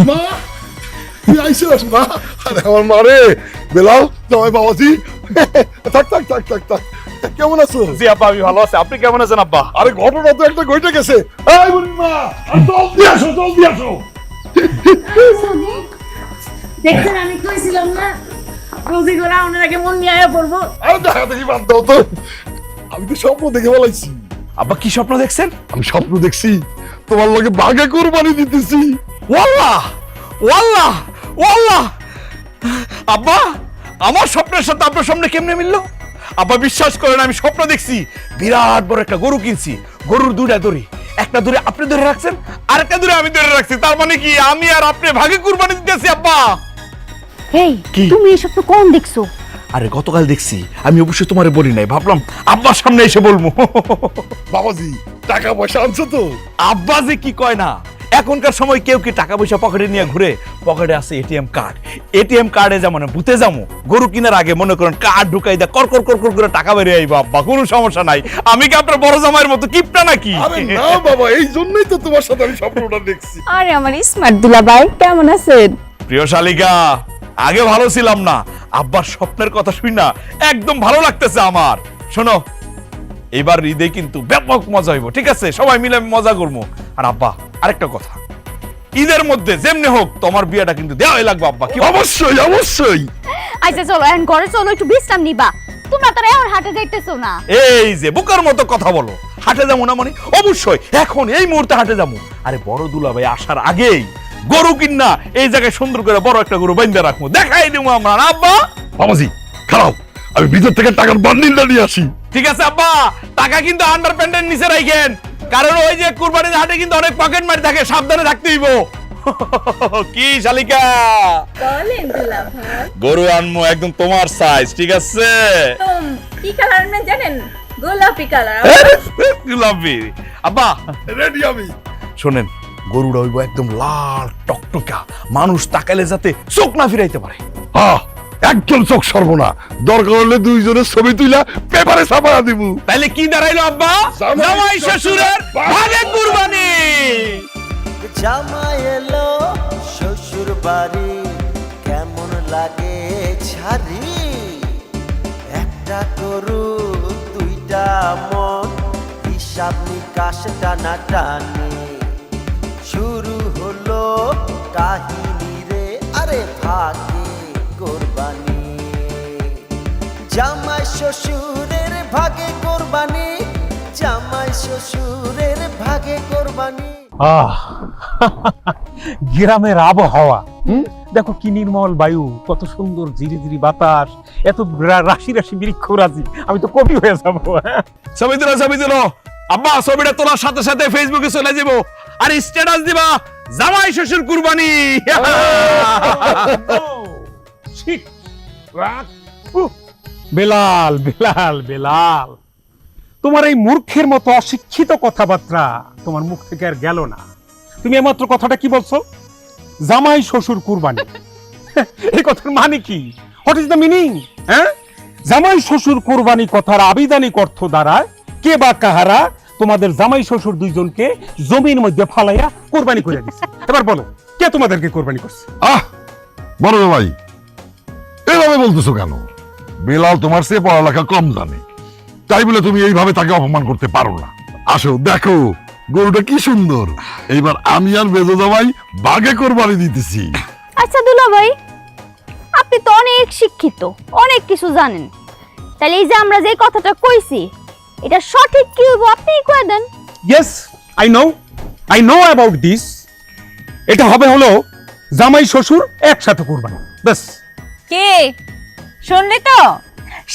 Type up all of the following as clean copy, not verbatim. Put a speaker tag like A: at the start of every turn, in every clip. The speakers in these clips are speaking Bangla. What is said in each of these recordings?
A: মা তুই আইসিস মা? আরে আমার মা রে, বেলাল জামাই বাবাজি, থাক থাক থাক থাক থাক, কেমন আছো?
B: জি আব্বা, আমি ভালো আছি। আপনি কেমন আছেন আব্বা?
A: আরে ঘটনা তো একটা ঘটে গেছে। এই বুড়িমা, জলদি আসো জলদি আসো।
C: দেখছেন আমি কইছিলাম না রোজি গোরা ওনার আগে মন নিয়ে আয়া পড়বো।
A: আরে দেখা দেখি বাদ দাও তো, আমি তো স্বপ্ন দেখে বলাইছি।
B: আব্বা কি স্বপ্ন দেখছেন?
A: আমি স্বপ্ন দেখছি তোমার লগে বাঘে কোরবানি দিতেছি।
B: ওয়াল্লাহ ওয়াল্লাহ ওয়াল্লাহ! আব্বা, আমার স্বপ্নের সাথে আপনার সামনে কেমনে মিললো? আব্বা বিশ্বাস করেন, আমি স্বপ্ন দেখছি বিরাট বড় একটা গরু কিনছি। গরুর দুইটা দড়ি, একটা দড়ি আপনি ধরে রাখছেন, আরেকটা দড়ি আমি ধরে রাখছি। তার মানে কি আমি আর আপনি ভাগে কুরবানি দিতেছি আব্বা।
D: এই
B: কি?
D: তুমি এসব তো কোন দেখছো?
B: আরে গতকাল দেখছি, আমি অবশ্যই তোমারে বলি নাই, ভাবলাম আব্বার সামনে এসে বলবো।
A: বাবাজি টাকা পয়সা আনছো তো?
B: আব্বা যে কি কয় না, এখনকার সময় কেউ কি টাকা পয়সা পকেটে নিয়ে ঘুরে? পকেটে আছে এটিএম কার্ড। এটিএম কার্ডে যেমন ভূতে যাবো, গরু কিনার আগে মনে করেন কার্ড ঢুকাই দেয়, কর কর কর কর করে টাকা বেরিয়ে আইবো আব্বা, কোনো সমস্যা নাই। আমি কি আপনার বড় জামাইয়ের মতো কিপটা নাকি?
A: আরে না বাবা, এই জন্যই তো তোমার সাথে আমি স্বপ্নটা দেখছি।
D: আরে আমার স্মার্ট দুলাভাই, কেমন আছেন?
B: প্রিয় শালিকা, আগে ভালো ছিলাম না, আব্বার স্বপ্নের কথা শুই না একদম ভালো লাগতেছে আমার। শোনো, এবার ঈদে কিন্তু ব্যাপক মজা হইব, ঠিক আছে? সবাই মিলে মজা করবো। আর আব্বা আরেকটা কথা, ঈদের মধ্যে যেমনি হোক তোমার বিয়েটা কিন্তু দেওয়াই লাগবে আব্বা। কি?
A: অবশ্যই অবশ্যই।
D: আচ্ছা চলো এখন ঘরে চলো, একটু বিশ্রাম নিবা। তোমরা তো এখন হাটে যাইতেছো না?
B: এই যে বোকার মতো কথা বলো, হাটে যাবো না মানে? অবশ্যই এখন এই মুহূর্তে হাটে যাবো। আরে বড় দুলাভাই আসার আগেই গরু কিনা এই জায়গায় সুন্দর করে বড় একটা গরু বাইন্ধা রাখবো, দেখাই দেবো আমরা না আব্বা?
A: বাবাজি খারাপ, আমি ভিতর থেকে টাকার বান্ডিলটা নিয়ে আসি।
B: ঠিক আছে আব্বা, টাকা কিন্তু আন্ডার প্যান্টের নিচে রাখেন, কারণ ওই যে কুরবানির হাটে কিন্তু অনেক পকেট মারি থাকে, সাবধানে থাকতে হইব। কি শালিকা,
C: বলেন দুলাভাই।
B: গরু আনমো একদম তোমার সাইজ, ঠিক আছে?
C: কি কালার না জানেন? গোলাপি কালার।
B: গোলাপি। আব্বা
A: রেডি আমি।
B: শোনেন, গরুটা হইব একদম লাল টকটকা, মানুষ তাকাইলে যাতে চোখ না ফিরাইতে পারে।
A: হ্যাঁ, একজন চোখ সরব না, দরকার হলে দুইজনের ছবি তুইলা পেপারে ছাপা দিব।
B: তাইলে কি দাঁড়াইলো আব্বা? জামাই শ্বশুরের ভাগে কুরবানি।
E: জামাই এলো শ্বশুর বাড়ি, কেমন লাগে ছাড়ি, একটা গরু দুইটা মন, হিসাব নিকাশ টানা টানি, শুরু হলো কাহিনী রে, আরে ভাগে কোরবানি, জামাই শ্বশুরের ভাগে কোরবানি, জামাই শ্বশুরের ভাগে কোরবানি।
F: গ্রামের আবহাওয়া দেখো, কি নির্মল বায়ু, কত সুন্দর ঝিরি ঝিরি বাতাস, এত রাশি রাশি বৃক্ষরাজি, আমি তো কবি হয়ে যাবো।
B: ছবি তুলো ছবি তুলো আব্বা, ছবিটা তোলার সাথে সাথে ফেসবুকে চলে যাবো, আর স্ট্যাটাস দিবা জামাই শ্বশুর কুরবানি।
F: বেলাল বেলাল বেলাল, তোমার এই মূর্খের মতো অশিক্ষিত কথাবার্তা তোমার মুখ থেকে আর গেল না। তুমি এইমাত্র কথাটা কি বলছো? জামাই শ্বশুর কুরবানি, এই কথার মানে কি? What is the meaning? হ্যাঁ, জামাই শ্বশুর কুরবানি কথার আবিধানিক অর্থ দ্বারা কে বা কাহারা তোমাদের জামাই শ্বশুর দুইজনকে জমির মধ্যে ফালাইয়া কুরবানি করে দিচ্ছে। এবার বলো, কে তোমাদেরকে কুরবানি করছে?
A: বড় ভাই, এভাবে বলতেছো কেন? বেলাল তোমার চেয়ে পড়ালেখা কম জানে, তাই বলে তুমি এইভাবে তাকে অপমান করতে পারো না। আসো দেখো গরুটা কি সুন্দর, এইবার আমি আর বেজো জামাই বাঘে কোরবানি দিতেছি।
D: আচ্ছা দুলাভাই, আপনি তো অনেক শিক্ষিত, অনেক কিছু জানেন, তাহলে এই যে আমরা যে কথাটা কইছি এটা সঠিক কি হইব আপনিই কয়ে দেন।
F: Yes, I know about this. এটা হবে হলো জামাই শ্বশুর একসাথে কুরবানি, বাস।
D: কে শুনলি তো?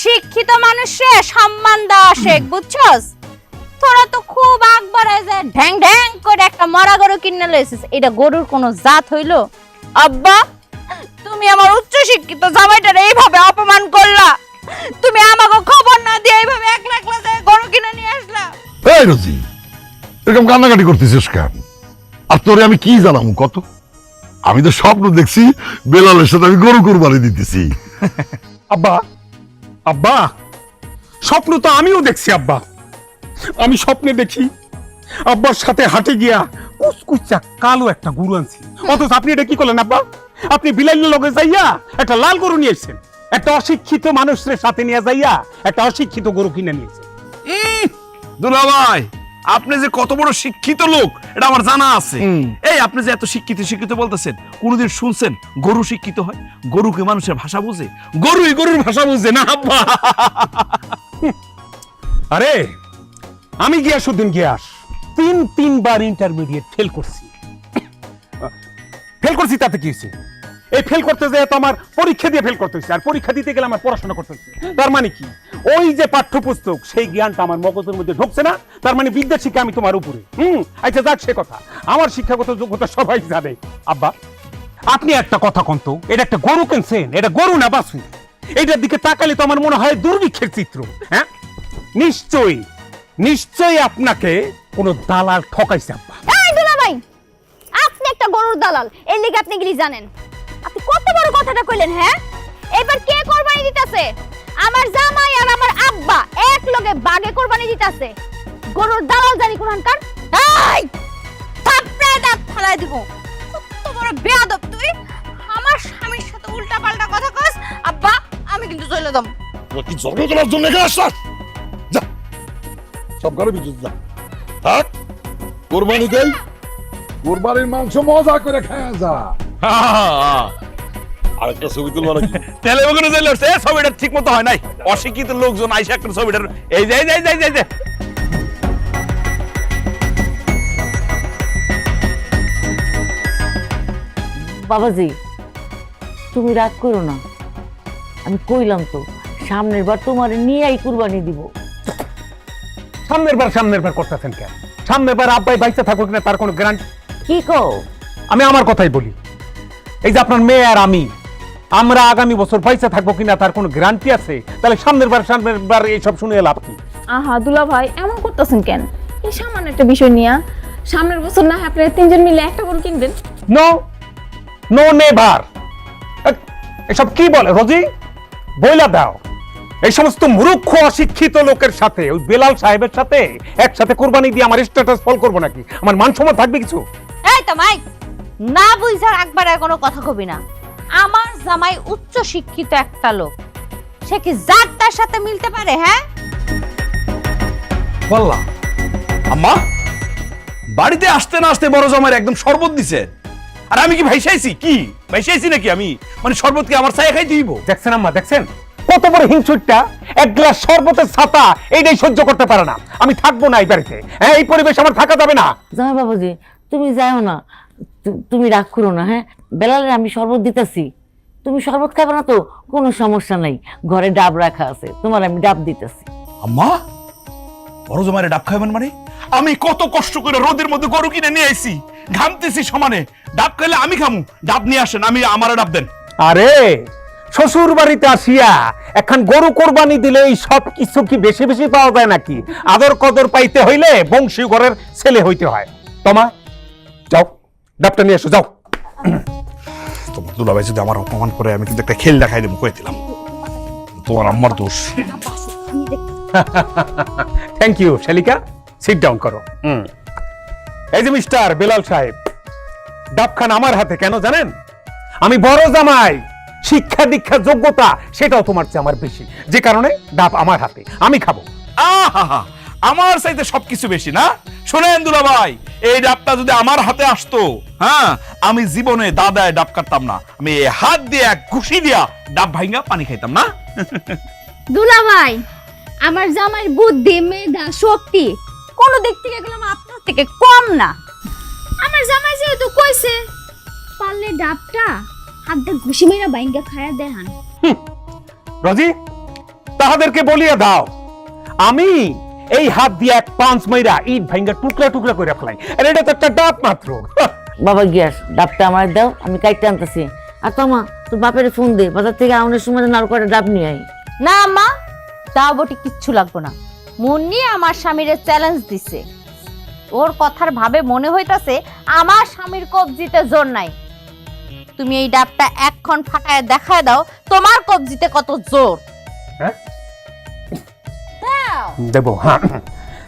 D: শিক্ষিত মানুষে সম্মান দেওয়া শেখ, বুঝছস? তোরা তো খুব আগ বাড়ায় যায়, ঢ্যাং ঢ্যাং করে একটা মরা গরু কিনে লইছিস, এটা গরুর কোনো জাত হইলো? আব্বা, তুমি আমার উচ্চ শিক্ষিত জামাইটারে এইভাবে অপমান করলা, তুমি আমাকে খবর না দিয়ে এইভাবে এক লাখ লাখ গরু কিনে নিয়ে আসলা।
A: এই রোজি, এরকম কান্নাকাটি করতেছিস কেন? আর তোরে আমি কি জানাবো কত? আমি তো স্বপ্ন দেখছি বেলালের সাথে আমি গরু কোরবানি দিতেছি।
F: আব্বা আব্বা, স্বপ্ন তো আমিও দেখছি আব্বা। আমি স্বপ্নে দেখি আব্বার সাথে হাটে গিয়া কুচকুচা কালো একটা গরু আনছি, অথচ আপনি এটা কি করলেন আব্বা? আপনি বিলাইলের লগে যাইয়া একটা লাল গরু নিয়ে এসেছেন, একটা অশিক্ষিত মানুষের সাথে নিয়ে যাইয়া একটা অশিক্ষিত গরু কিনে নিয়েছেন।
B: দুলাভাই, আপনি যে কত বড় শিক্ষিত লোক এটা আমার জানা আছে। এই আপনি যে এত শিক্ষিত শিক্ষিত বলতেছেন, কোনদিন শুনছেন গরু শিক্ষিত হয়? গরুকে মানুষের ভাষা বুঝে, গরুই গরুর ভাষা বুঝে না আব্বা।
F: আরে আমি গিয়াসউদ্দিন গিয়াস তিনবার ইন্টারমিডিয়েট ফেল করছি। তাতে কি হয়েছে? এই ফেল করতে যায় তো আমার পরীক্ষা দিয়ে ফেল করতে হয়েছে, আর পরীক্ষা দিতে গেলে আমার পড়াশোনা করতে হচ্ছে। তার মানে কি, ওই যে পাঠ্যপুস্তক সেই জ্ঞানটা আমার মগজের মধ্যে ঢুকছে না, তার মানে বিদ্যা শিক্ষা আমি তোমার উপরে। আচ্ছা যাক সে কথা, আমার শিক্ষাগত যোগ্যতা সবাই জানে। আব্বা আপনি একটা কথা কন্ত, এটা একটা গরু কিনছেন, এটা গরু না বাছুর। এইটার দিকে তাকালে তো আমার মনে হয় দুর্ভিক্ষের চিত্র। হ্যাঁ নিশ্চয়ই আপনাকে কোনো দালাল ঠকাইছে আব্বা।
D: এই দুলাভাই, আপনি একটা গরুর দালাল, এর লিগে আপনি গিলি জানেন? আপনি কত বড় কথাটা কইলেন? হ্যাঁ, এবার কে কোরবানি দিতেছে? আমার জামাই আর আমার আব্বা এক লগে বাগে কোরবানি দিতেছে। গরুর দালাল জানি কোনখানকার। এই থাপড়ে দাঁত ফালাই দিব। কত বড় বেয়াদব তুই! আমার স্বামীর সাথে উল্টা পাল্টা কথা কস। আব্বা আমি কিন্তু চলে যাব।
A: তুই কি জড়ো করার জন্য এখানে আসছিস? যা, সব ঘরে ভিতরে যা। থাক, কোরবানি দেই, কোরবানির মাংস মজা করে খাওয়া যা। আরেকটা ছবি তুলবো নাকি?
B: তাহলে ওখানে যে লড়ছে, ছবিটা ঠিক মতো হয় নাই। অশিক্ষিত লোকজন আইসা একটা ছবিটার এই যে
C: বাবাজি, তুমি রাগ করো না, আমি কইলাম তো সামনের বার তোমার নিয়েই কুরবানি দিব।
F: সামনের বার করতেছেন কেন? সামনের বার আব্বাই বাইচা থাকুক না তার কোনো গ্যারান্টি?
C: কি কও?
F: আমি আমার কথাই বলি, এই যে আপনার মেয়ে আর আমরা আগামী বছর পয়সা থাকবো কিনা তার কোনো গ্যারান্টি আছে? তাহলে সামনের বার এইসব শুনে লাভ কি?
G: আহা দুলা ভাই, এমন করতেছেন কেন? এই সামান্য একটা বিষয় নিয়ে সামনের বছর না হয় আপনারা তিনজন মিলে একটা গরু কিনবেন।
F: No never. এসব কি বলে রোজি? বইলা দাও, এই সমস্ত মূর্খ অশিক্ষিত লোকের সাথে ওই বেলাল সাহেবের সাথে একসাথে কোরবানি দিয়ে আমার স্ট্যাটাস ফল করবো নাকি? আমার মান সম্মান থাকবে কিছু?
D: এই তো মাই, না বুঝার একবার আর কোনো কথা কবি না। আমার জামাই উচ্চ শিক্ষিত একটা লোক, সে কি জাত তার সাথে মিলতে পারে? হ্যাঁ
B: বললা আম্মা, বাড়িতে আসতে না আসতে বড় জামাইয়ের একদম শরবত দিছে। আর আমি কি ভাইসাইছি? কি ভাইসাইছি নাকি আমি? মানে শরবত কি আমার ছায়া খাই দিব?
F: দেখছেন আম্মা, দেখছেন কত বড় হিংসুটটা? এক গ্লাস শরবতের ছাতা এইটাই সহ্য করতে পারে না। আমি থাকবো না এই বাড়িতে। হ্যাঁ, এই পরিবেশ আমার থাকা যাবে না।
C: জামাই বাবাজি, তুমি যাও না, তুমি রাগ করো না। হ্যাঁ, বেলালের আমি শরবত দিতেছি, তুমি শরবত খাবে না তো কোনো সমস্যা নাই, ঘরে ডাব রাখা আছে, তোমার আমি ডাব দিতেছি।
B: আম্মা, বড় জামাইরে ডাব খাইবেন মানে? আমি কত কষ্ট করে রোদের মধ্যে গরু কিনে নিয়ে আইছি, ঘামতেছি সমানে। ডাব খাইলে আমি খামু, ডাব নিয়ে আসেন, আমি আমারে ডাব দেন।
F: আরে শ্বশুর বাড়িতে আসিয়া এখন গরু কোরবানি দিলে এই সব কিছু কি বেশি বেশি পাওয়া যায় নাকি? আদর কদর পাইতে হইলে বংশী ঘরের ছেলে হইতে হয়। তোমা যাও, ডাবটা নিয়ে এসো, যাও।
B: তোমার দুলাভাই যদি আমার অপমান করে, আমি কিন্তু একটা খেল দেখাই দেবো, কয়ে দিলাম। তোমার আম্মার দোষ।
F: থ্যাংক ইউ শালিকা, সিট ডাউন করো। এই যে মিস্টার বেলাল সাহেব, ডাবখান আমার হাতে কেন জানেন? আমি বড় জামাই, শিক্ষা দীক্ষা যোগ্যতা সেটাও তোমার চেয়ে আমার বেশি, যে কারণে ডাব আমার হাতে, আমি খাবো।
B: আহা, আমার চাইতে সবকিছু বেশি না? শোনেন দুলাভাই, এই ডাবটা যদি আমার হাতে আসতো, হ্যাঁ, আমি জীবনে দাদায় ডাব কাটতাম না। আমি এই হাত দিয়ে এক ঘুষি দিয়া ডাব ভাঙা পানি খাইতাম না।
D: দুলাভাই, আমার জামাইয়ের বুদ্ধি, মেধা, শক্তি কোন দিক থেকে গেলাম আপনার থেকে কম না। আমার জামাই যেহেতু কইছে, পারলে ডাবটা হাত দিয়ে ঘুষি মেরা বাইঙ্গা খায়া দেখান।
F: রজি, তাহাদেরকে বলিয়া দাও আমি এই হাত দিয়ে এক পাঁচ মাইরা ইট ভাঙ্গা টুকরা টুকরা করে ফেলাই। আর এটা তো একটা ডাব মাত্র।
C: বাবা গিয়াস, ডাবটা আমার দাও, আমি কাইটে আনতেছি। আর তোমা, তোর বাপের ফোন দে, বাজার থেকে আউনের সময় যেন আরো কয়টা ডাব নিয়ে আই।
D: না মা, তাও বটি কিচ্ছু লাগবো না। মুন্নি আমার স্বামীর চ্যালেঞ্জ দিছে, ওর কথার ভাবে মনে হইতাছে আমার স্বামীর কবজিতে জোর নাই। তুমি এই ডাবটা এক্ষণ ফাটায় দেখায় দাও তোমার কবজিতে কত জোর।
F: হ্যাঁ
D: দাও।
F: দেবো। হ্যাঁ,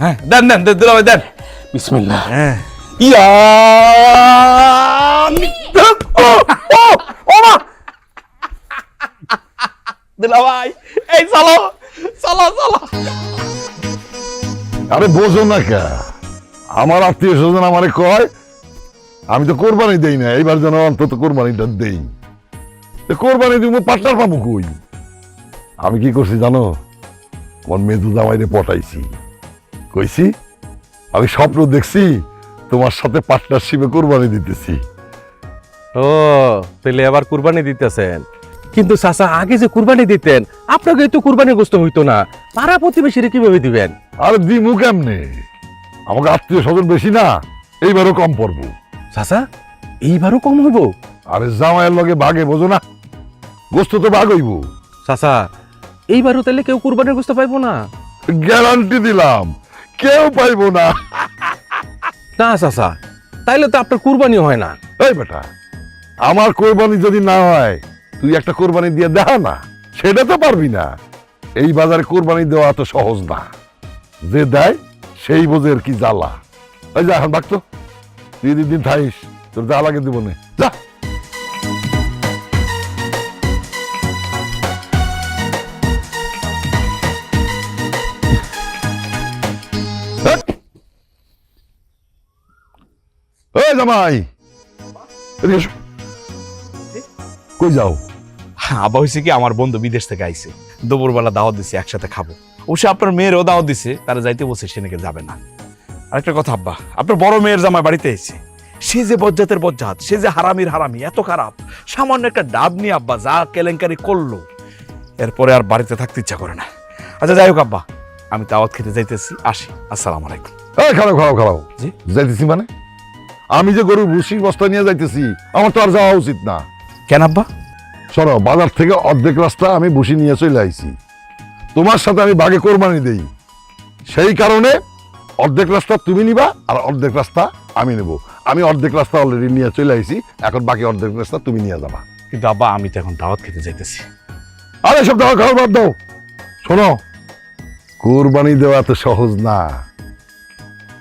B: হ্যাঁ, দেন দেন দুলাভাই দেন।
F: বিসমিল্লাহ।
B: হ্যাঁ,
F: ইয়া
B: ভাই, এই চলো চলো চলো।
A: আরে বোঝো না কে, আমার আত্মীয় স্বজন আমারে কয় আমি তো কোরবানি দেই না, এইবার যেন অন্তত কোরবানিটা দেই। কোরবানি দিব পার্টনার পাবো কই? আমি কি করছি জানো? আমার মেজু জামাইরে পটাইছি, কইছি আমি স্বপ্ন দেখছি তোমার সাথে পার্টনারশিপে কোরবানি দিতেছি।
H: ও তাহলে আবার কুরবানি দিতেছেন? কিন্তু চাচা আগে যে কুরবানি দিতেন আপনাকে তো কুরবানি গোস্ত হইতো না, পাড়া প্রতিবেশীরা কিভাবে দিবেন?
A: আর দিমু কেমনে? আমাকে আত্মীয় স্বজন বেশি না, এইবারও কম পড়বো।
H: চাচা এইবারও কম হইব?
A: আরে জামাইয়ের লগে বাগে, বোঝো না, গোস্ত তো বাগ হইব।
H: চাচা এইবারও তাহলে কেউ কুরবানির গোস্ত পাইবো না?
A: গ্যারান্টি দিলাম কেউ পাইবো না।
H: না চাচা, তাইলে তো আপনার কুরবানি হয় না।
A: এই বেটা, আমার কোরবানি যদি না হয় তুই একটা কোরবানি দিয়ে দেখা না, সেটা তো পারবি না। এই বাজারে কোরবানি দেওয়া তো সহজ না, যে দেয় সেই বোঝের কি জ্বালা। এই যা এখন বাকতো, তুই দিন থাইস, তোর যা লাগে দিব নে, যা। এই জামাই, এদিকে এসো। কই যাও?
B: আব্বা হয়েছে কি, আমার বন্ধু বিদেশ থেকে আইছে, দুপুরবেলা দাওয়াত দিছে, একসাথে খাবো। অবশ্য আপনার মেয়েরও দাওয়াত দিছে, তারা যাইতে বলছে, সে নাকি যাবে না। আরেকটা কথা আব্বা, আপনার বড় মেয়ের জামাই বাড়িতে এসেছে, সে যে বজ্জাতের বজ্জাত, সে যে হারামির হারামি, এত খারাপ। সামান্য একটা ডাব নিয়ে আব্বা যা কেলেঙ্কারি করলো, এরপরে আর বাড়িতে থাকতে ইচ্ছা করে না। আচ্ছা যাই হোক আব্বা, আমি দাওয়াত খেতে যাইতেছি, আসি। আসসালামু আলাইকুম।
A: এই খারাপ খারাপ খারাপ,
B: জি?
A: যাইতেছি মানে? আমি যে গরুর ভুসির বস্তা নিয়ে যাইতেছি, আমার তো আর যাওয়া উচিত না।
B: কেন আব্বা?
A: শোনো, বাজার থেকে অর্ধেক রাস্তা আমি ভুসি নিয়ে চলে আইছি, তোমার সাথে আমি বাগে কোরবানি দেই, সেই কারণে অর্ধেক রাস্তা তুমি নিবা আর অর্ধেক রাস্তা আমি নেব। আমি অর্ধেক রাস্তা অলরেডি নিয়ে চলে আইছি, এখন বাকি অর্ধেক রাস্তা তুমি নিয়ে যাবা।
B: কিন্তু আব্বা আমি তো এখন দাওয়াত খেতে যাইতেছি।
A: আরে সব দাও, খাওয়া বাদ দাও। শোনো, কোরবানি দেওয়া তো সহজ না,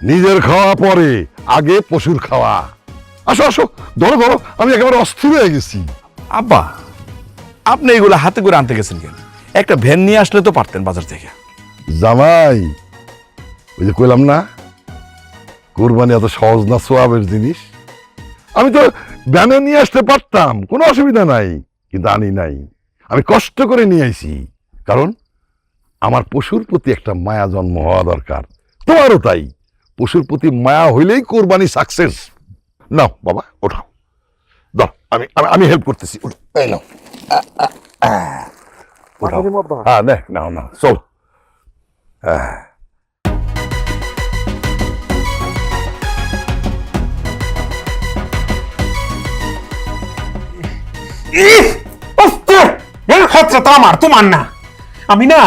A: নিজের খাওয়া পরে, আগে পশুর খাওয়া। আসো আসো, ধরো ধরো, আমি একেবারে অস্থির হয়ে গেছি।
B: আব্বা আপনি এগুলো হাতে করে আনতে গেছেন কেন? একটা ভ্যান নিয়ে আসলে তো পারতেন বাজার থেকে।
A: জামাই, ওই যে কইলাম না, কোরবানি এত সহজ না, সোয়াবের জিনিস। আমি তো ভ্যানে নিয়ে আসতে পারতাম, কোনো অসুবিধা নাই, কিন্তু আনি নাই। আমি কষ্ট করে নিয়ে আইছি, কারণ আমার পশুর প্রতি একটা মায়া জন্ম হওয়া দরকার, তোমারও তাই। পশুর প্রতি মায়া হইলেই কোরবানি সাকসেস। নাও বাবা, ওঠাও, দাও, আমি আমি হেল্প করতেছি। ওঠো, এই নাও। ওঠাও। হ্যাঁ, নে, নাও নাও, চল।
F: খরচা তো আমার, তোমার না। আমি না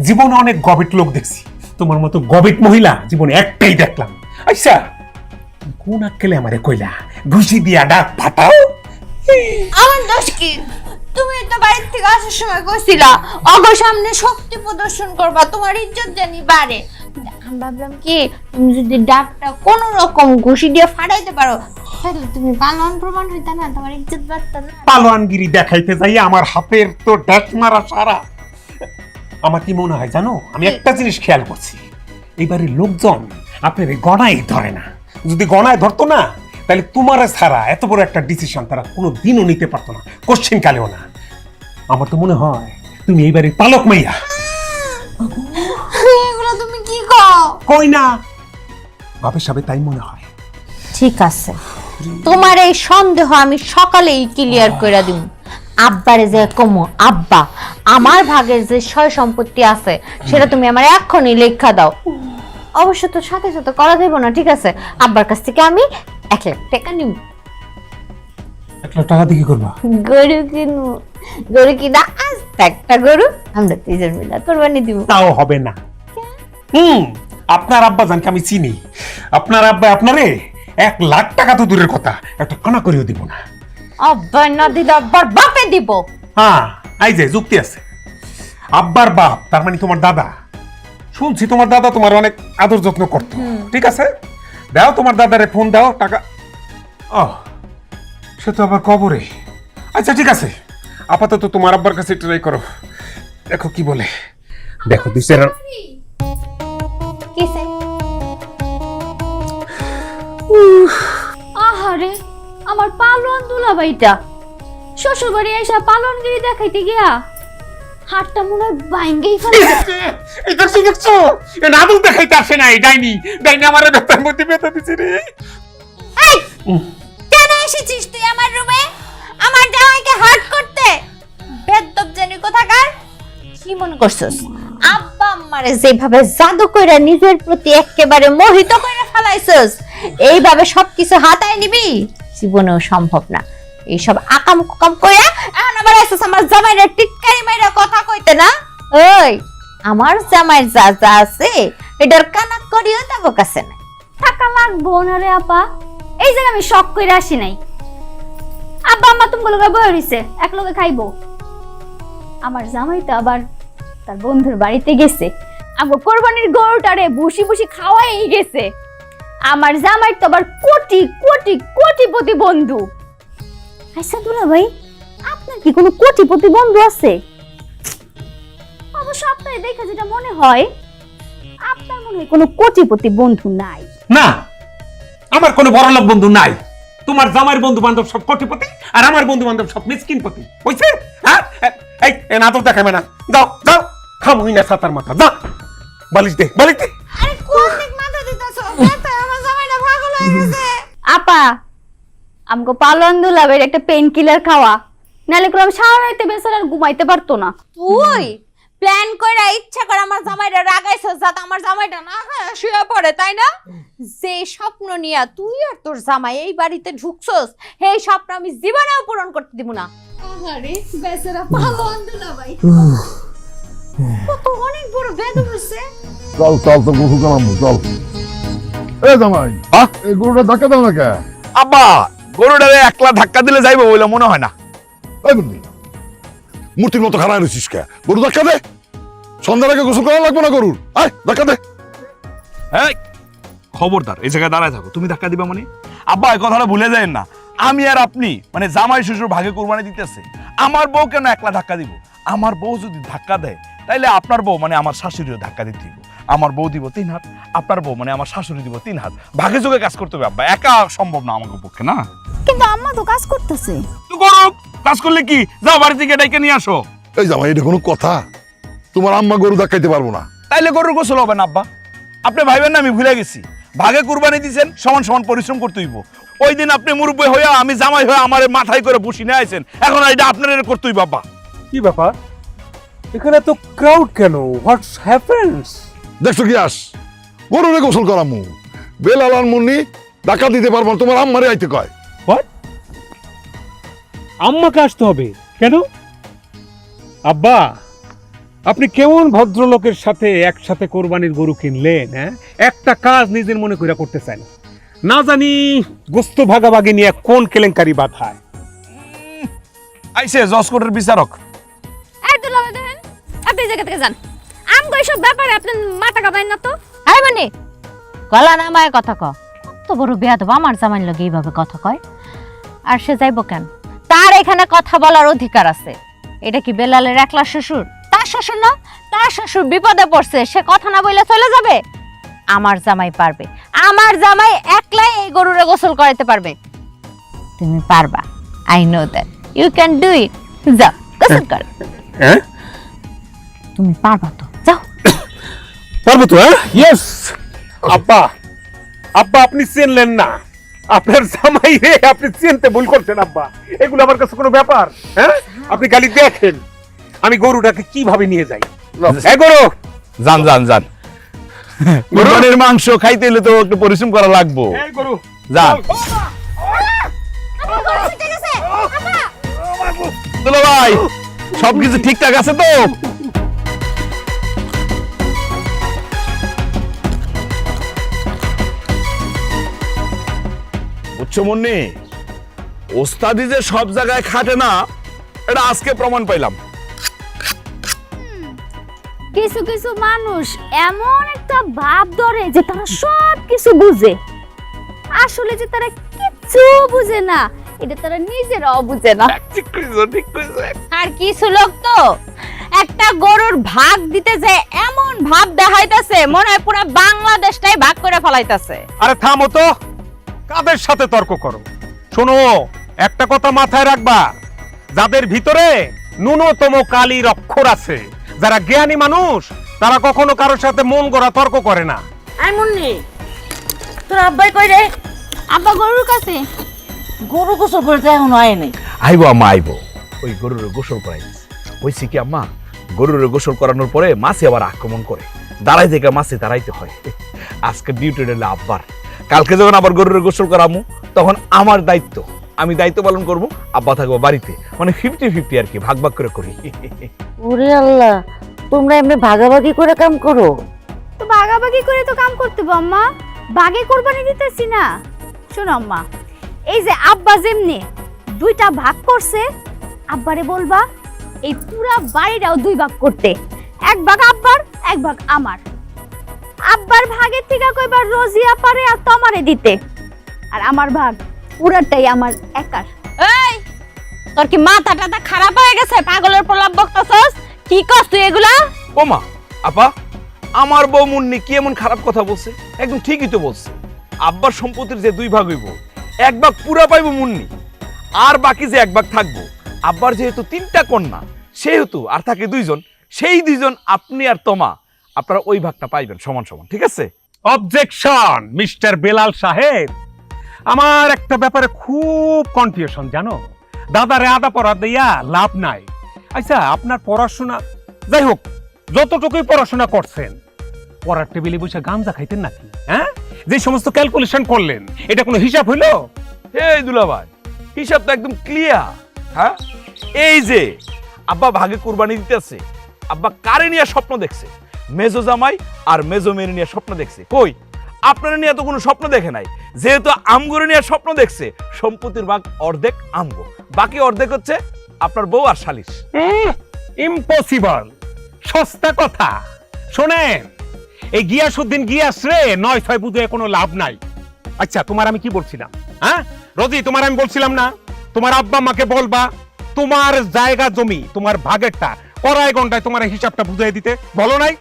F: জীবনে অনেক গবেট লোক দেখছি, তোমার মতো গবেট মহিলা জীবনে একটাই দেখলাম। আচ্ছা কোন আক্কেলে আমারে কইলা ঘুষি দিয়া ডাক ফাটাও?
D: আমার দোষ কি? তুমি তো বাড়ি থেকে আসার সময় কইছিলা অগো সামনে শক্তি প্রদর্শন করবা, তোমার ইজ্জত জানি বাড়ে। আমি ভাবলাম কি, তুমি যদি ডাকটা কোন রকম ঘুষি দিয়ে ফাটাইতে পারো, তাহলে তুমি পালন প্রমাণ হইতা না, তোমার ইজ্জত বাড়তা না।
F: পালোয়ানগিরি দেখাইতে যাই আমার হাতের তো ড্যাক মারা সারা। আমার কি মনে হয় জানো, আমি একটা জিনিস খেয়াল করছি, এইবারে লোকজন আপনার গণায় ধরে না। যদি গণায় ধরতো না, তাহলে তোমার ছাড়া এত বড় একটা ডিসিশন তারা কোনো দিনও নিতে পারতো না, কোশ্চেন কালেও না। আমার তো মনে হয় তুমি এইবারে পালক মাইয়া।
D: এগুলো তুমি কি কও?
F: কই না, বাপের সাথে তাই মনে হয়।
D: ঠিক আছে, তোমার এই সন্দেহ আমি সকালেই ক্লিয়ার করে দিব। আব্বারে যে কমো, আব্বা আমার ভাগের যে সয় সম্পত্তি আছে সেটা তুমি আমার এখনই লেখা দাও। অবশ্য তো সাথে সাথে করা যাবে না, ঠিক আছে? আব্বার কাছ থেকে আমি 1 লাখ টাকা নিব,
F: 1 লাখ টাকা দিয়ে কি করবা?
D: গরু কিনবো। গরু কিনা আস্তে একটা গরু আমরা 3 জন মিলে কোরবানি দিব।
F: তাও হবে না। আপনার আব্বা জানকে আমি চিনি, আপনার আব্বা আপনারে 1 লাখ টাকা তো দূরের কথা, একটা কানা করেও দিব না।
D: আব্বা না দিলে আব্বার বাপে দিব।
F: হ্যাঁ, এই যে যুক্তি আছে। আব্বার বাপ তার মানে তোমার দাদা। শুনছি তোমার দাদা তোমার অনেক আদর যত্ন করতো, ঠিক আছে? দাও তোমার দাদারে ফোন দাও, টাকা। ও সে তো আবার কবরে। আচ্ছা ঠিক আছে, আপাতত তোমার আব্বার কাছে ট্রাই করো, দেখো কি বলে, দেখো বিচার।
D: কিসে? আহারে, আমার পালন দুলাভাইটা শ্বশুর বাড়ি এসে পালনগিরি দেখাইতে গিয়া হাতটা মনে হয় ভাঙ্গেই ফেলেছে।
F: এই দেখছো দেখছো, এ নাদুক দেখাইতে আসে নাই, ডাইনি ডাইনি আমার ব্যথার মধ্যে ব্যথা দিছে রে।
D: এই, কেন এসেছিস তুই আমার রুমে আমার জামাইকে হার্ট করতে? বেদ্যপ জানি কোথাকার। কি মনে করছস আব্বা আম্মারে যেভাবে জাদু কইরা নিজের প্রতি একেবারে মোহিত কইরা ফেলাইছস, এইভাবে সবকিছু হাতায় নিবি? জীবনেও সম্ভব না। এইসব আকাম কুকাম কইরা এখন আবার এসেছ আমার জামাইরা টিটকারি মাইরা কথা কইতে না? ওই আমার জামাইর যা যা আছে এটার কানাক করিও তাগো কাছে না।
I: টাকা লাগবো না রে আপা, এই জায়গা আমি শখ করে আসি নাই। আব্বা আম্মা তুমি লোকে বয়ে রইছে, এক লোকে খাইবো। আমার জামাই তো আবার তার বন্ধুর বাড়িতে গেছে, আমার কোরবানির গরুটারে বসি বসি খাওয়াই গেছে। আমার জামাই তো আবার কোটি কোটি কোটিপতি বন্ধু। আচ্ছা দুলা ভাই, আপনার কি কোনো কোটিপতি বন্ধু আছে? অবশ্য আপনার দেখে যেটা মনে হয়, আপনার মনে হয় কোনো কোটিপতি বন্ধু নাই।
F: না, আমার কোনো বড়লোক বন্ধু নাই। তোমার জামাইয়ের বন্ধু বান্ধব সব কোটিপতি, আর আমার বন্ধু বান্ধব সব মিসকিনপতি, বুঝছে? হ্যাঁ, এই নাটক দেখাবে না, যাও যাও, খামুই না ছাতার মাথা, যা বালিশ দে, বালিশ দে।
D: আরে কোন দিক মাথা দিতাছো? ব্যথা আমার জামাইটা পাগল হয়ে গেছে।
I: আপা, আমগো পালন দুলাবের একটা পেইন কিলার খাওয়া, নালে করে আমি সারা রাতে বেচারা আর ঘুমাইতে পারতো না।
D: তুই প্ল্যান কইরা ইচ্ছা করে আমার জামাইটা রাগাইছস যাতে আমার জামাইটা না খায় শুয়ে পড়ে, তাই না? যে স্বপ্ন নিয়া তুই আর তোর জামাই এই বাড়িতে ঢুকছস, এই স্বপ্ন আমি জীবনেও পূরণ করতে দিব না। আহারে বেচারা পালন দুলাভাই, কত অনেক বড় বেদম হইছে।
A: চল চল তো গোসল করামু, চল। এ জামাই, এই গরুটা ধাক্কা দাও না কে?
B: আব্বা, গরুটারে একলা ধাক্কা দিলে যাইবো বলে মনে হয় না।
A: এই বুদ্ধি, মূর্তির মতো খারাপ রয়েছিস কে? গরু ধাক্কা দে, সন্ধ্যার আগে গোসল করা লাগবে না গরুর। আয় ধাক্কা দে।
B: এই খবরদার, এই জায়গায় দাঁড়ায় থাকো। তুমি ধাক্কা দিবা মানে? আব্বা, এই কথাটা ভুলে যাবেন না, আমি আর আপনি মানে জামাই শ্বশুর ভাগে কোরবানি দিতেছে। আমার বউ কেন একলা ধাক্কা দিব? আমার বউ যদি ধাক্কা দেয় তাইলে আপনার বউ মানে আমার শাশুড়িও ধাক্কা দিতে দিব। আমার বউ দিব 3 হাত, আপনার বউ মানে আমার শাশুড়ি দিব 3 হাত। ভাগে যোগে কাজ করতে হবে আব্বা, একা সম্ভব না আমাকে পক্ষে, না?
I: কিন্তু আম্মা তো কাজ করতেছে।
B: তো করুক, কাজ করলে কি, যাও বাড়ি থেকে ডেকে নিয়ে আসো।
A: এই জামাই, এটা কোনো কথা? তোমার আম্মা গরু ধাক্কাইতে পারবো না।
B: তাইলে গরুর গোসল হবে না আব্বা? আপনি ভাইবেন না আমি ভুলে গেছি? ভাগে কুরবানি দিয়েছেন, সমান সমান পরিশ্রম করতে হইব। ওই দিন আপনি মুরব্বী হইয়া আমি জামাই হয়ে আমার মাথায় করে বসি নিয়ে আইছেন, এখন এটা আপনার করতে হইব আব্বা।
F: কি ব্যাপার, এখানে তো ক্রাউড কেন? হোয়াটস হ্যাপেন্স?
A: দেখছো কি আস, গরুরে গোসল করামু, বেলাল আর মুন্নি ধাক্কা দিতে পারবো না, তোমার আম্মারে আইতে কয়।
F: হোয়াট? আম্মাকে আসতে হবে কেন? আব্বা, আপনি কেমন ভদ্রলোকের সাথে একসাথে কোরবানির গরু কিনলেন? হ্যাঁ, একটা কাজ নিজের মনে করে করতে চাই না জানি গোস্ত ভাগাভাগি নিয়ে কোন কেলেঙ্কারি বাধায়।
B: আইসে জসকোটের বিচারক।
I: এই দুলাভাই দেখেন, আপনি এই জায়গা থেকে যান। আমগো এইসব ব্যাপারে আপনি মাথা কামাইন না তো।
C: আই মানে গলা নামায় কথা ক। কত বড় বেয়াদব, আমার জামাইর লগে এইভাবে কথা কয়। আর সে যাইব কেন? তার এখানে কথা বলার অধিকার আছে। এটা কি বেলালের একলা শ্বশুর? তার শ্বশুর না, তার শ্বশুর বিপদে পড়ছে, সে কথা না বলে চলে যাবে? আমার জামাই পারবে, আমার জামাই একলাই এই গরুরে গোসল করাইতে পারবে। তুমি পারবা, I know that you can do it. যাও গোসল কর।
F: হ্যাঁ,
C: তুমি পারবা তো, যাও।
F: পারবো তো? হ্যাঁ, ইয়েস। আব্বা, আব্বা আপনি চিনলেন না আপনার জামাই রে, আপনি চিনতে ভুল করছেন আব্বা। এগুলো আমার কাছে কোনো ব্যাপার? হ্যাঁ, আপনি খালি দেখেন আমি গরুটাকে কিভাবে নিয়ে যাই। এই গরু,
B: যান যান যান, কোরবানির মাংস খাইতে হলে তো একটু পরিশ্রম করা লাগবো।
F: এই গরু
B: যান। দুলা ভাই, সবকিছু ঠিকঠাক আছে তো? বুঝছো মুন্নি, ওস্তাদি যে সব জায়গায় খাটে না, এটা আজকে প্রমাণ পাইলাম।
I: কিছু কিছু মানুষ এমন একটা ভাব ধরে যে তারা সব কিছু বুঝে, আসলে যে তারা কিছু বুঝে না, এটা তারা নিজেরাও বুঝে না।
B: ঠিক কইছো, ঠিক কইছো।
C: আর কিছু লোক তো
D: একটা গরুর ভাগ দিতে যে এমন ভাব দেখাইতেছে মনে হয় পুরো বাংলাদেশটাই ভাগ করে ফেলাইতেছে।
F: আরে থামো তো, কাদের সাথে তর্ক করো? শোনো, একটা কথা মাথায় রাখবা, যাদের ভিতরে ন্যূনতম কালির অক্ষর আছে, যারা জ্ঞানী মানুষ, তারা কখনো কারোর সাথে মন গড়া তর্ক করে না।
D: আই মুন্নি, তোর আব্বাই কই রে?
I: আব্বা গরুর কাছে।
J: গরু গোসল করতে এখন হয় নাই।
B: আইবো আম্মা আইবো, ওই গরুর গোসল করাই হয়েছে কি আম্মা, গরুর গোসল করানোর পরে মাছে আবার আক্রমণ করে, দাঁড়াই থেকে মাছে দাঁড়াইতে হয়। আজকে ডিউটি হলো আব্বার, কালকে যখন আবার গরুর গোসল করামু তখন আমার দায়িত্ব, আমি দায়িত্ব পালন করব, আব্বা থাকবো বাড়িতে, মানে 50-50 আর কি, ভাগ ভাগ করে করি।
J: ওরে আল্লাহ, তোমরা এমনি ভাগাভাগি করে কাম করো?
I: তো ভাগাভাগি করে তো কাম করতে হবে আম্মা, বাগে কোরবানি দিতেছি না। শোনো আম্মা, এই যে আব্বা যেমনি 2টা ভাগ করছে, আব্বারে বলবা এই পুরা বাড়িটাও 2 ভাগ করতে, 1 ভাগ আব্বার 1 ভাগ আমার। আব্বার ভাগের থেকে কইবার রোজিয়া পারে আর তোমারে দিতে, আর আমার ভাগ পুরাটাই আমার একার।
D: এই, তোর কি মাথা টাথা খারাপ হয়ে গেছে? পাগলের প্রলাপ বকতাছস? কি কস তুই এগুলা?
B: ও মা, আপা, আমার বউ মুন্নি কি এমন খারাপ কথা বলছে? একদম ঠিকই তো বলছে। আব্বার সম্পত্তির যে 2 ভাগ হইব, 1 ভাগ পুরা পাইবো মুন্নি, আর বাকি যে 1 ভাগ থাকবো, আব্বার যেহেতু 3টা কন্যা সেহেতু আর থাকে 2 জন, সেই 2 জন আপনি আর তোমা, আপনারা ওই ভাগটা পাইবেন সমান সমান, ঠিক আছে?
F: অবজেকশন মিস্টার বেলাল সাহেব, আমার একটা ব্যাপারে খুব কনফিউশন জানো। দাদারে আদা পড়া দিয়া লাভ নাই। আচ্ছা, আপনার পড়াশোনা, যাই হোক, যতটুকুই পড়াশোনা করছেন, পড়ার টেবিলে বসে গাঞ্জা খাইতেন নাকি? হ্যাঁ, যে সমস্ত ক্যালকুলেশন করলেন, এটা কোনো হিসাব হইলো?
B: এই দুলাভাই, হিসাব তো একদম ক্লিয়ার। হ্যাঁ, এই যে আব্বা ভাগে কুরবানি দিতেছে, আব্বা কারে নিয়ে স্বপ্ন দেখছে? মেজো জামাই আর মেজো মেয়ে নিয়ে স্বপ্ন দেখছে। কই, আপনারা নিয়ে তো কোনো স্বপ্ন দেখে নাই। যেহেতু আমগরে নিয়ে স্বপ্ন দেখছে, সম্পত্তির ভাগ অর্ধেক আমগো, বাকি অর্ধেক হচ্ছে আপনার বউ আর শালিশ।
F: ইম্পসিবল, সস্তা কথা। শোনেন, এই গিয়াসউদ্দিন গিয়াস রে 9-6 বুঝে কোনো লাভ নাই। আচ্ছা, তোমার আমি কি বলছিলাম? হ্যাঁ রোজি, তোমার আমি বলছিলাম না, তোমার আব্বা মাকে বলবা তোমার জায়গা জমি, তোমার ভাগেরটা কড়াই ঘন্টায় তোমার হিসাবটা বুঝাই দিতে, বলো নাই?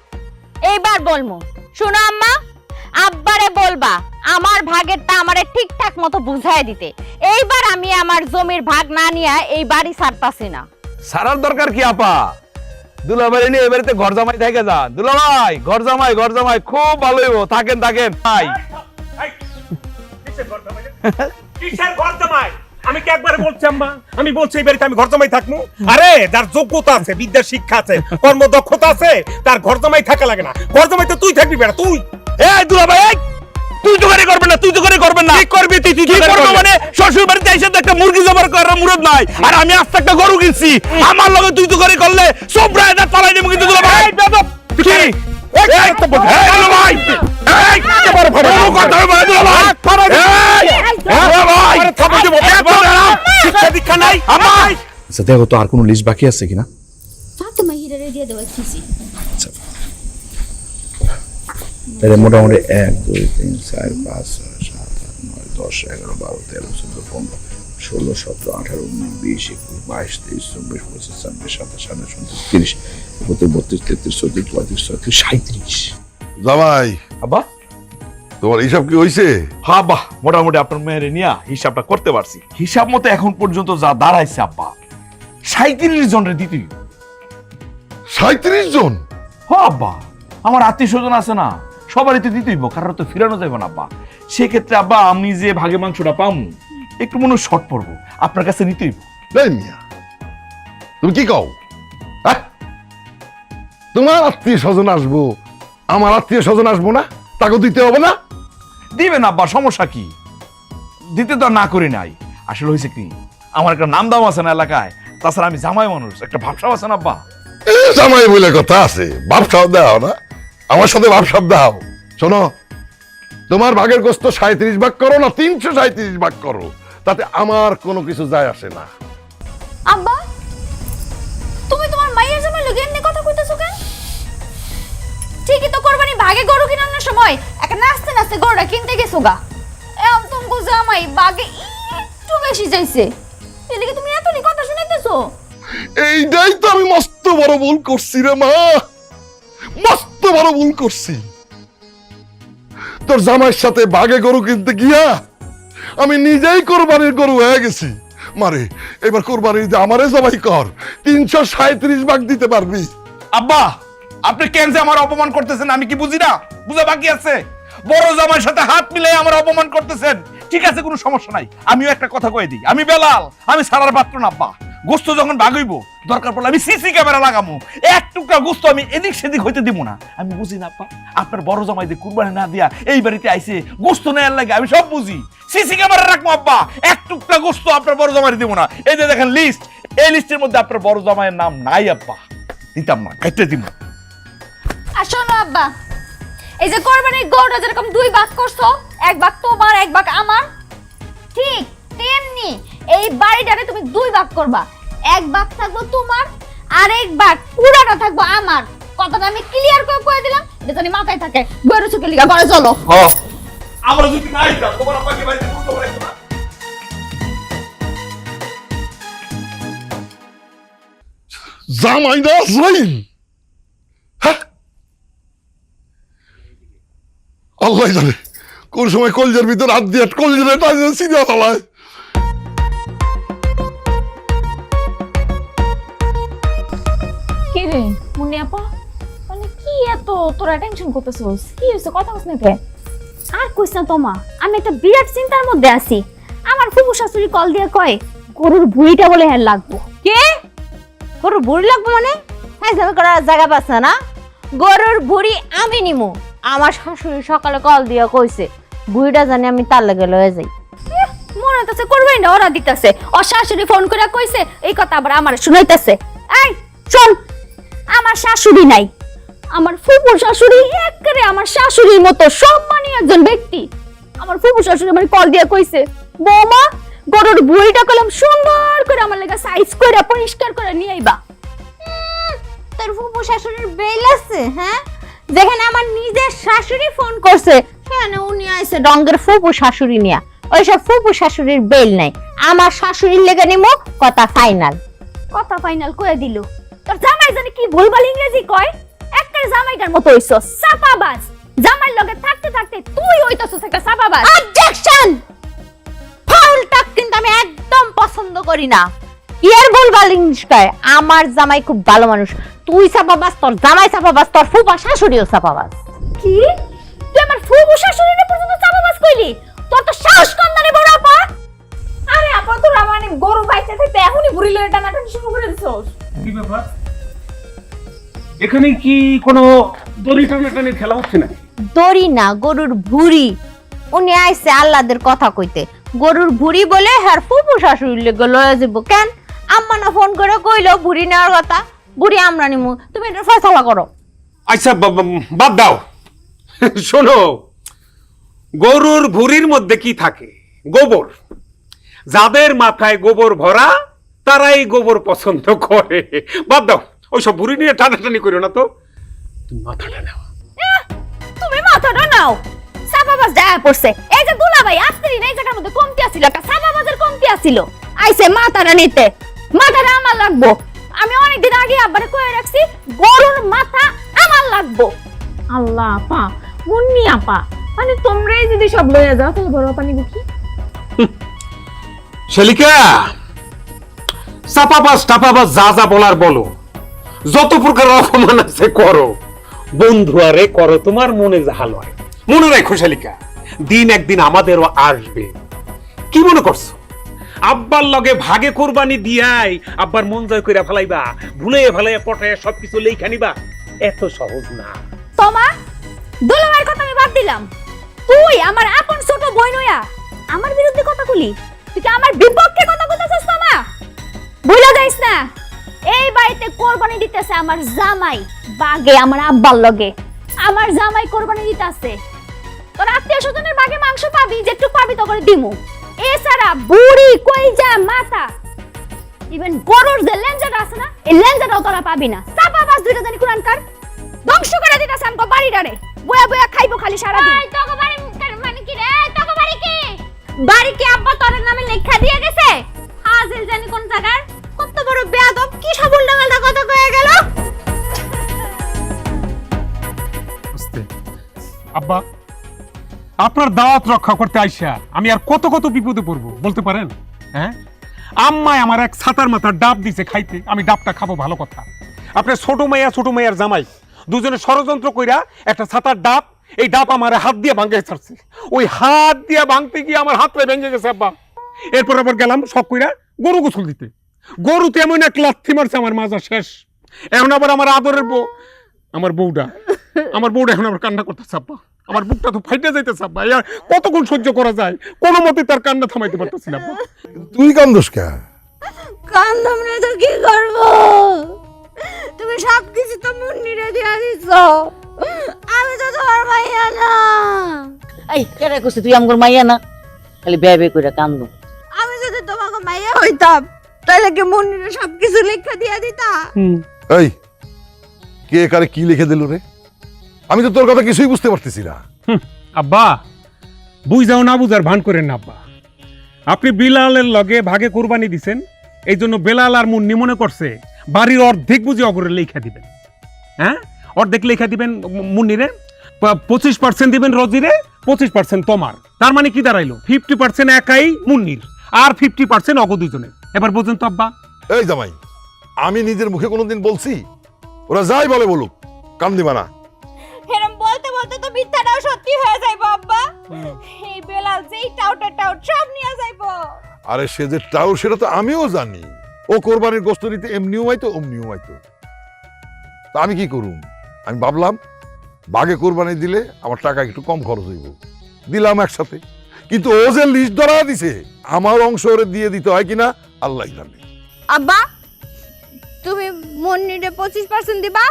D: এইবার বলমু, শুনো আম্মা, আব্বারে বলবা আমার ভাগেরটা আমারে ঠিকঠাক মতো বুঝাই দিতে। এইবার আমি আমার জমির ভাগ না নিয়ে এই বাড়ি ছাড়তাছি না।
B: সারার দরকার কি আপা? দুলাভাই নিয়ে এবারে ঘর জামাই থেকে যান। দুলাভাই, ঘর জামাই খুব ভালো হইব, থাকেন ভাই।
F: কিসের ঘর জামাই? আমি কি একবারে বলছি আম্মা, আমি বলছি এই বাড়িতে আমি ঘর জামাই থাকবো? আরে, যার যোগ্যতা আছে, বিদ্যা শিক্ষা আছে, কর্মদক্ষতা আছে, তার ঘর জামাই থাকা লাগে না। ঘর জামাই তো তুই থাকবি বেটা, তুই।
B: এই দুলাভাই, তুই তো করে করবে না, কি করবি তুই? তুই করবে মানে শ্বশুর বাড়িতে এসে তো একটা মুরগি জবার করার মুরদ নাই, আর আমি আস্তে একটা গরু কিনছি, আমার লগে তুই তো করে করলে সব রায়দা পালাই দেব। কিন্তু দুলাভাই, এই বেদব কি? এই তো বল, এই দুলাভাই, এই কে বড় বড় কথা বলে দুলাভাই, এই দুলাভাই, থাপড় দেব, শিক্ষা দীক্ষা নাই আমার।
K: আচ্ছা দেখো তো আর কোনো লিস্ট বাকি আছে কিনা।
I: ফাতেমা হিরারে দিয়ে দেওয়া কিছু।
K: তাহলে মোটামুটি 1, 2, 3, 4, 5, 6, 7, 8, 9, 10, 11, 12, 13, 14, 15, 16, 17, 18, 19, 20, 21, 22, 23, 24, 25, 26, 27, 28, 29, 30, 31, 32, 33, 34, 35, 36, 37।
A: জামাই,
B: আব্বা,
A: তোমার হিসাব কি হইছে?
B: হ্যাঁ আব্বা, মোটামুটি আপনার মেয়েরে নিয়ে হিসাবটা করতে পারছি। হিসাব মতো এখন পর্যন্ত যা দাঁড়াইছে আব্বা, 37 জনের দিতে।
A: 37 জন?
B: হ্যাঁ আব্বা, আমার আত্মীয় স্বজন আছে না, সবারই তো দিতেইব, কারণ তো ফিরানো যাবে না আব্বা। সেক্ষেত্রে আব্বা আমি যে ভাগে মাংসটা পামু একটু মনে শর্ট পড়বো, আপনার কাছে নিতেইব।
A: এই মিয়া, তুমি কি কও? হ্যাঁ, তোমার আত্মীয় স্বজন আসবো, আমার আত্মীয় স্বজন আসবো না, তাকে দিতে হবে না?
B: দিবেন আব্বা, সমস্যা কি? দিতে তো আর না করি নাই। আসলে হয়েছে কি, আমার একটা নাম দাম আছে না এলাকায়, তাছাড়া আমি জামাই মানুষ, একটা ভাবসাব আছে না আব্বা।
A: জামাই বলে কথা আছে, বাপসাও দাও না, আমার সাথে বাপসাব দাও। শোনো, তোমার ভাগের গোস্ত 37 ভাগ করো না 337 ভাগ করো, তাতে আমার কোনো কিছু যায় আসে না।
I: আব্বা, তুমি তোমার মায়ের জামাই লগে এমনি কথা কইতেছো কেন? ঠিকই তো কোরবানি ভাগে গরু কিনানোর সময় একটা নাচতে নাচতে গরুটা কিনতে গেছো গা, এখন তুমি জামাই ভাগে একটু বেশি যাইছে, এদিকে তুমি এতনি কথা শুনাইতেছো।
A: এইটাই তো আমি মস্ত বড় ভুল করছি রে মা, মস্ত বড় ভুল করছি। তোর জামাইয়ের সাথে বাগে গরু কিনতে গিয়া আমি নিজেই কোরবানির গরু হয়ে গেছি। মারে এবার কোরবানি দিতে আমারে জবাই কর, 337 ভাগ দিতে পারবি।
B: আব্বা আপনি কেন যে আমার অপমান করতেছেন আমি কি বুঝি না? বুঝা বাকি আছে? বড় জামাইয়ের সাথে হাত মিলাই আমার অপমান করতেছেন। ঠিক আছে, কোনো সমস্যা নাই। আমিও একটা কথা কয়ে দিই, আমি বেলাল, আমি সারার পাত্র না আব্বা। গোস্ত যখন ভাগইব দরকার পড়লে আমি সিসি ক্যামেরা লাগামো, এক টুকরা গোস্ত আমি এদিক সেদিক হইতে দিব না। আমি বুঝি না আব্বা, আপনার বড় জামাই দিয়ে কুরবানি না দিয়া এই বাড়িতে আইছে গোস্ত নেয়ার লাগে, আমি সব বুঝি। সিসি ক্যামেরা রাখবো আব্বা, এক টুকরা গোস্ত আপনার বড় জামাই দিব না। এই যে দেখেন লিস্ট, এই লিস্টের মধ্যে আপনার বড় জামাইয়ের নাম নাই আব্বা, দিতাম না, কেটে দিব।
D: আর শোনো আব্বা, এই যে কোরবানির গরুটা যেরকম 2 ভাগ করছো, 1 ভাগ তোমার 1 ভাগ আমার, ঠিক তেমনি এই বাড়িটারে তুমি 2 ভাগ করবা। 1 ভাগ থাকবো তোমার আর 1 ভাগ পুরাটা থাকবো আমার। কথাটা আমি ক্লিয়ার করে কয়ে দিলাম, এটা জানি মাথায় থাকে। গরু চুকে লিগা ঘরে চলো।
B: আমরা যদি নাই যা তোমার আব্বাকে বাড়িতে করতে পারছো না।
A: জামাই না জৈন, হ্যাঁ আল্লাহ জানে কোন সময় কলজের ভিতর হাত দিয়ে কলজের সিধা ফেলায়।
G: কি রে মুন্নি আপা, মানে কি এত তোরা টেনশন করতেছস? কি হইছে, কথা কস না কে?
I: আর কইস না তোমা, আমি একটা বিরাট চিন্তার মধ্যে আছি। আমার ফুফু শাশুড়ি কল দিয়ে কয় গরুর ভুঁড়িটা বলে হ্যাঁ লাগবো।
C: কে গরুর বুড়ি লাগবো মানে? হ্যাঁ যাবে করার জায়গা পাচ্ছে না। গরুর বুড়ি আমি নিমু। আমার শাশুড়ি সকালে কল দিয়া কইছে বুড়িটা জানি আমি তার লাগে লয়ে যাই।
I: মনে হইতাছে করবেই না, ওরা দিতেছে। ও শাশুড়ি ফোন করে কইছে এই কথা, আবার আমার শুনাইতেছে। এই শোন, আমার শাশুড়ি নাই, আমার ফুফু শাশুড়ি একেবারে আমার শাশুড়ির মতো সম্মানী একজন ব্যক্তি। আমার ফুফু শাশুড়ি আমার কল দিয়ে কইছে বৌমা গরুর বুড়িটা কলম সুন্দর করে আমার লাগা সাইজ করে পরিষ্কার করে নিয়ে আইবা।
C: তোর ফুফু শাশুড়ির বেল আছে? হ্যাঁ, যেখানে আমার নিজের শাশুড়ি ফোন করছে সেখানে উনি আইছে ডঙ্গের ফুফু শাশুড়ি নিয়া। ওইসব ফুফু শাশুড়ির বেল নাই, আমার শাশুড়ির লেগে নিমু, কথা ফাইনাল।
I: কথা ফাইনাল করে দিল। তোর জামাই জানি কি ভুলভাল ইংরেজি কয়, একটা জামাইটার মতো হইছস সাপাবাজ। জামাইর লগে থাকতে থাকতে তুই হইতাছস একটা সাপাবাজ।
C: অবজেকশন! ফাউলটা কিন্তু আমি একদম পছন্দ করি না। কি আর ভুলভাল ইংলিশ কয়? আমার জামাই খুব ভালো মানুষ। তুই সাপাবাজ, তোর জামাই সাপাবাজ, তোর ফুফা শাশুড়িও সাপাবাজ।
I: কি তুই আমার ফুফু শাশুড়িরে পর্যন্ত সাপাবাজ কইলি? তোর তো সাহস কম না রে বড় আপা।
G: আরে আপা তোরা মানে গরু বাইতে থাকতে এখনই বুড়ি লয়ে টানাটানি শুরু করে দিছস?
F: কি ব্যাপার? এখানে কি কোনো দড়ি টানাটানির খেলা হচ্ছে না?
C: দড়ি না, গরুর ভুড়ি। উনি আইছে আল্লাদের কথা কইতে। গরুর ভুড়ি বলে হ্যাঁ ফুফু শাশুড়ির লেগে লয়ে যাবো। কেন আম্মা না ফোন করে কইলো ভুড়ি নেওয়ার কথা? ভুড়ি আমরা নিমু, তুমি এটা ফয়সালা করো।
F: আচ্ছা বাদ দাও। শোনো, গরুর ভুঁড়ির মধ্যে কি থাকে? গোবর। যাদের মাথায় গোবর ভরা তারাই গোবর পছন্দ করে। বাদ দাও, ওইসব ভুঁড়ি নিয়ে টানাটানি করো না তো। তুমি মাথাটা নাও।
I: তুমি মাথাটা নাও। সাপাবাজ দেখা পড়ছে। এই যে দুলাভাই আস্তিরি এই জায়গার মধ্যে কমতি আছিল, একটা সাপাবাজের কমতি আছিল। আইছে মাথাটা নিতে। মাথাটা আমার লাগবো। আমি অনেকদিন আগে আব্বারে কয়ে রাখছি গরুর মাথা আমার লাগবো।
G: আল্লাহ আপা, মুন্নি আপা, মানে তোমরাই যদি সব লয়ে যাও তাহলে বড় আপা নিব কি?
F: শালিকা, চাপাবাজ টাপাবাজ যা যা বলার বলো, যত প্রকার অপমান আছে করো, বন্ধু আরে করো তোমার মনে যাহা লয়। মনে রাখো শালিকা, দিন একদিন আমাদেরও আসবে। কি মনে করছো আব্বার লগে ভাগে কোরবানি দিয়াই আব্বার মন জয় কইরা ফেলাইবা, ভুলে ফেলাইয়া পটাইয়া সবকিছু লেখা নিবা? এত সহজ না।
I: তোমা দুলাভাইয়ের কথা আমি বাদ দিলাম। তুই আমার আপন ছোট বোন হইয়া আমার বিরুদ্ধে কথা কইলি? তুই কি আমার বিপক্ষে কথা কইতাছিস তোমা? ভুলে যাইস না, এই বাড়িতে কোরবানি দিতেছে আমার জামাই বাগে আমার আব্বার লগে। আমার জামাই কোরবানি দিতেছে। তোর আত্মীয় স্বজনের বাগে মাংস পাবি, যেটুকু পাবি তো করে দিমু। এছাড়া বুড়ি কইজা মাথা, ইভেন গরুর যে লেঞ্জাটা আছে না, এই লেঞ্জাটাও তোরা পাবি না। চাপাবাজ দুইটা জানি কুরআনকার ধ্বংস করে দিতেছে আমগো বাড়িটারে। বয়া বয়া খাইবো খালি সারা দিন। এই তোগো বাড়ি মানে কি রে? তোগো বাড়ি কি? বাড়ি কি আব্বা তোর নামে লেখা দিয়ে গেছে? হাজিল জানি কোন জায়গার? কত বড়
D: বড় বেয়াদব, কি সব উল্টাপাল্টা কথা কয়ে গেল।
F: আব্বা, আপনার দাওয়াত রক্ষা করতে আইসা আমি আর কত কত বিপদে পড়বো বলতে পারেন? হ্যাঁ, আম্মায় আমার এক ছাতার মাথার ডাব দিছে খাইতে, আমি ডাবটা খাবো ভালো কথা। আপনার ছোট মাইয়ার জামাই দুজনে ষড়যন্ত্র কইরা একটা ছাতার ডাব, এই ডাব আমার হাত দিয়ে ভাঙে ছাড়ছে। ওই হাত দিয়ে ভাঙতে গিয়ে আমার হাত পায়ে ভেঙে গেছে আব্বা। এরপর আবার গেলাম শখ কইরা গরু গোসল দিতে, গরুতে এমন এক লাথি মারছে আমার মাজা শেষ। এখন আবার আমার আদরের বউ, আমার বউটা এখন আবার কান্না করতেছে আব্বা। আমার বুকটা তো ফাইটে যাইতেছে আব্বা। আর কতক্ষণ সহ্য করা যায়? কোনো মতে তার কান্না থামাইতে পারতেছি না আব্বা।
A: তুই কান্দোস কে?
D: কান্দম না তো কি করব? তুমি সব কিছু তো মুন্নিরে দিয়া দিছ, আমি তো তোমার মাইয়া না।
J: এই কেডা কইছিস তুই আমগর মাইয়া না? খালি বে বে কইরা কান্দো।
D: আমি যদি তোমাকে মাইয়া হইতাম তাহলে কি মুন্নিরে সব কিছু লেখা দিয়া দিতা?
A: এই কে কারে কি লিখে দিল রে? আমি তো তোর কথা কিছুই বুঝতে পারতেছি না।
F: আব্বা, বুঝাও না বুঝার ভান করেন না আব্বা। আপনি বিলালের লগে ভাগে কুরবানি দিছেন, এই জন্য বেলাল আর মুন্নি মনে করছে বাড়ির অর্ধেক বুঝে অগরে লেখা দিবেন। হ্যাঁ, অর্ধেক লেখা দিবেন মুন্নিরে, 25% দিবেন রজিরে, 25% তোমার। তার মানে কি দাঁড়াইলো? 50% একাই মুন্নির আর 50% অগ দুজনে। এবার বোঝেন তো আব্বা।
A: এই জামাই, আমি নিজের মুখে কোনোদিন বলছি? ওরা যাই বলে বলুক, কান দিবা না।
D: এরম বলতে বলতে তো মিথ্যাটাও সত্যি হয়ে যাইবো আব্বা। এই বেলাল যেই টাউট সব নিয়ে যাইবো।
A: আরে সে যে টাও সেটা তো আমিও জানি। ও কোরবানির গোশত নিতে এমনিও আইতো অমনিও আইতো। তা আমি কি করুম? আমি ভাবলাম বাগে কোরবানি দিলে আমার টাকা একটু কম খরচ হইব, দিলাম একসাথে। কিন্তু ও যে লিস্ট ধরা দিছে, আমার অংশ ওরে দিয়ে দিতে হয় কিনা আল্লাহ জানে।
D: আব্বা, তুমি মুন্নিরে 25% দিবা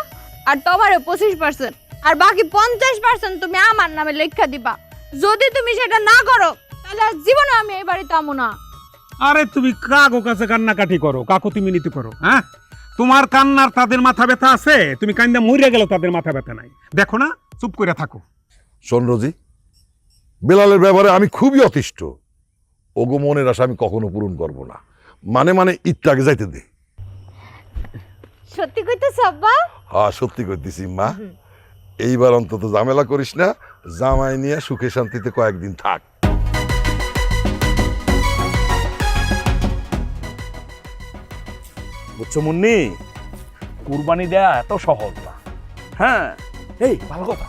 D: আর তোমারে 25%, আর বাকি 50% তুমি আমার নামে লেখা দিবা। যদি তুমি সেটা না করো তাহলে আর জীবনে আমি এই বাড়িতে আমো না।
F: আরে তুমি কাকো কাছে কান্নাকাটি করো, কাকুতি মিনতি করো। হ্যাঁ, তোমার কান্নার তাদের মাথা ব্যথা আছে, তুমি কান্দা মরিয়া গেল তাদের মাথা ব্যথা নাই। দেখো না, চুপ করে থাকো।
A: শোন রোজি, বেলালের ব্যাপারে আমি খুবই অতিষ্ঠ। ওগো মনের আশা আমি কখনো পূরণ করব না। মানে ঈদটাকে যাইতে দে।
D: সত্যি কইতেছ আব্বা?
A: হ্যাঁ, সত্যি করতেছি মা। এইবার অন্তত ঝামেলা করিস না, জামাই নিয়ে সুখে শান্তিতে কয়েকদিন থাক।
B: বুঝছো মুন্নি, কুরবানি দেয়া এত সহজ না। হ্যাঁ, এই ভালো কথা,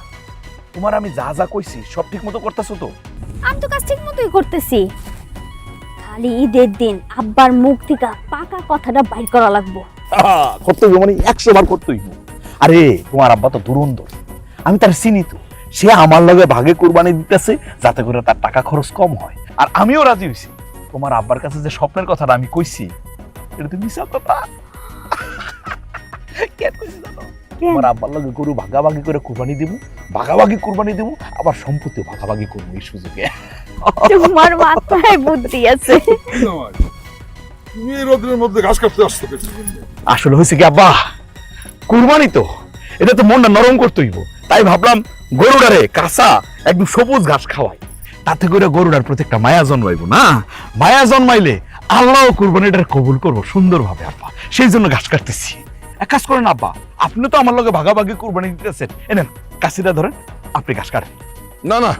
B: তোমার আমি যা যা কইছি সব ঠিক মতো করতেছো তো?
I: আমি তো কাজ ঠিক মতোই করতেছি, খালি ঈদের দিন আব্বার মুখ থেকে পাকা কথাটা বাইর করা লাগবো।
B: কর্তব্য মানে 100 বার কর্তব্য। আরে তোমার আব্বা তো দুরন্তর, আমি তার চিনি তো। সে আমার লগে ভাগে কুরবানি দিতেছে যাতে করে তার টাকা খরচ কম হয়, আর আমিও রাজি হইছি। তোমার আব্বার কাছে যে স্বপ্নের কথাটা আমি কইছি, এটা তুমি মিছা কথা। কেন কইছি জানো? তোমার আব্বার লগে গরু ভাগাভাগি করে কুরবানি দিব, ভাগাভাগি কুরবানি দিব, আবার সম্পত্তি ভাগাভাগি করবো এই সুযোগে।
I: তোমার মাথায় বুদ্ধি আছে।
A: তুমি এই রোদের মধ্যে ঘাস কাটতে আসতে পেরেছি।
B: আসলে হয়েছে কি আব্বা, কুরবানি তো, এটা তো মনটা নরম করতে হইব। তাই ভাবলাম গরুটারে কাঁচা একদম সবুজ ঘাস খাওয়াই, তাতে করে গরুটার প্রতি একটা মায়া জন্মাইব না। মায়া জন্মাইলে আল্লাহ কুরবানিটার কবুল করবো সুন্দরভাবে আব্বা। সেই জন্য ঘাস কাটতেছি। এক কাজ করেন আব্বা, আপনি তো আমার লগে ভাগাভাগি কুরবানি দিতেছেন, এনেন কাশিটা ধরেন, আপনি ঘাস কাটেন।
A: না না,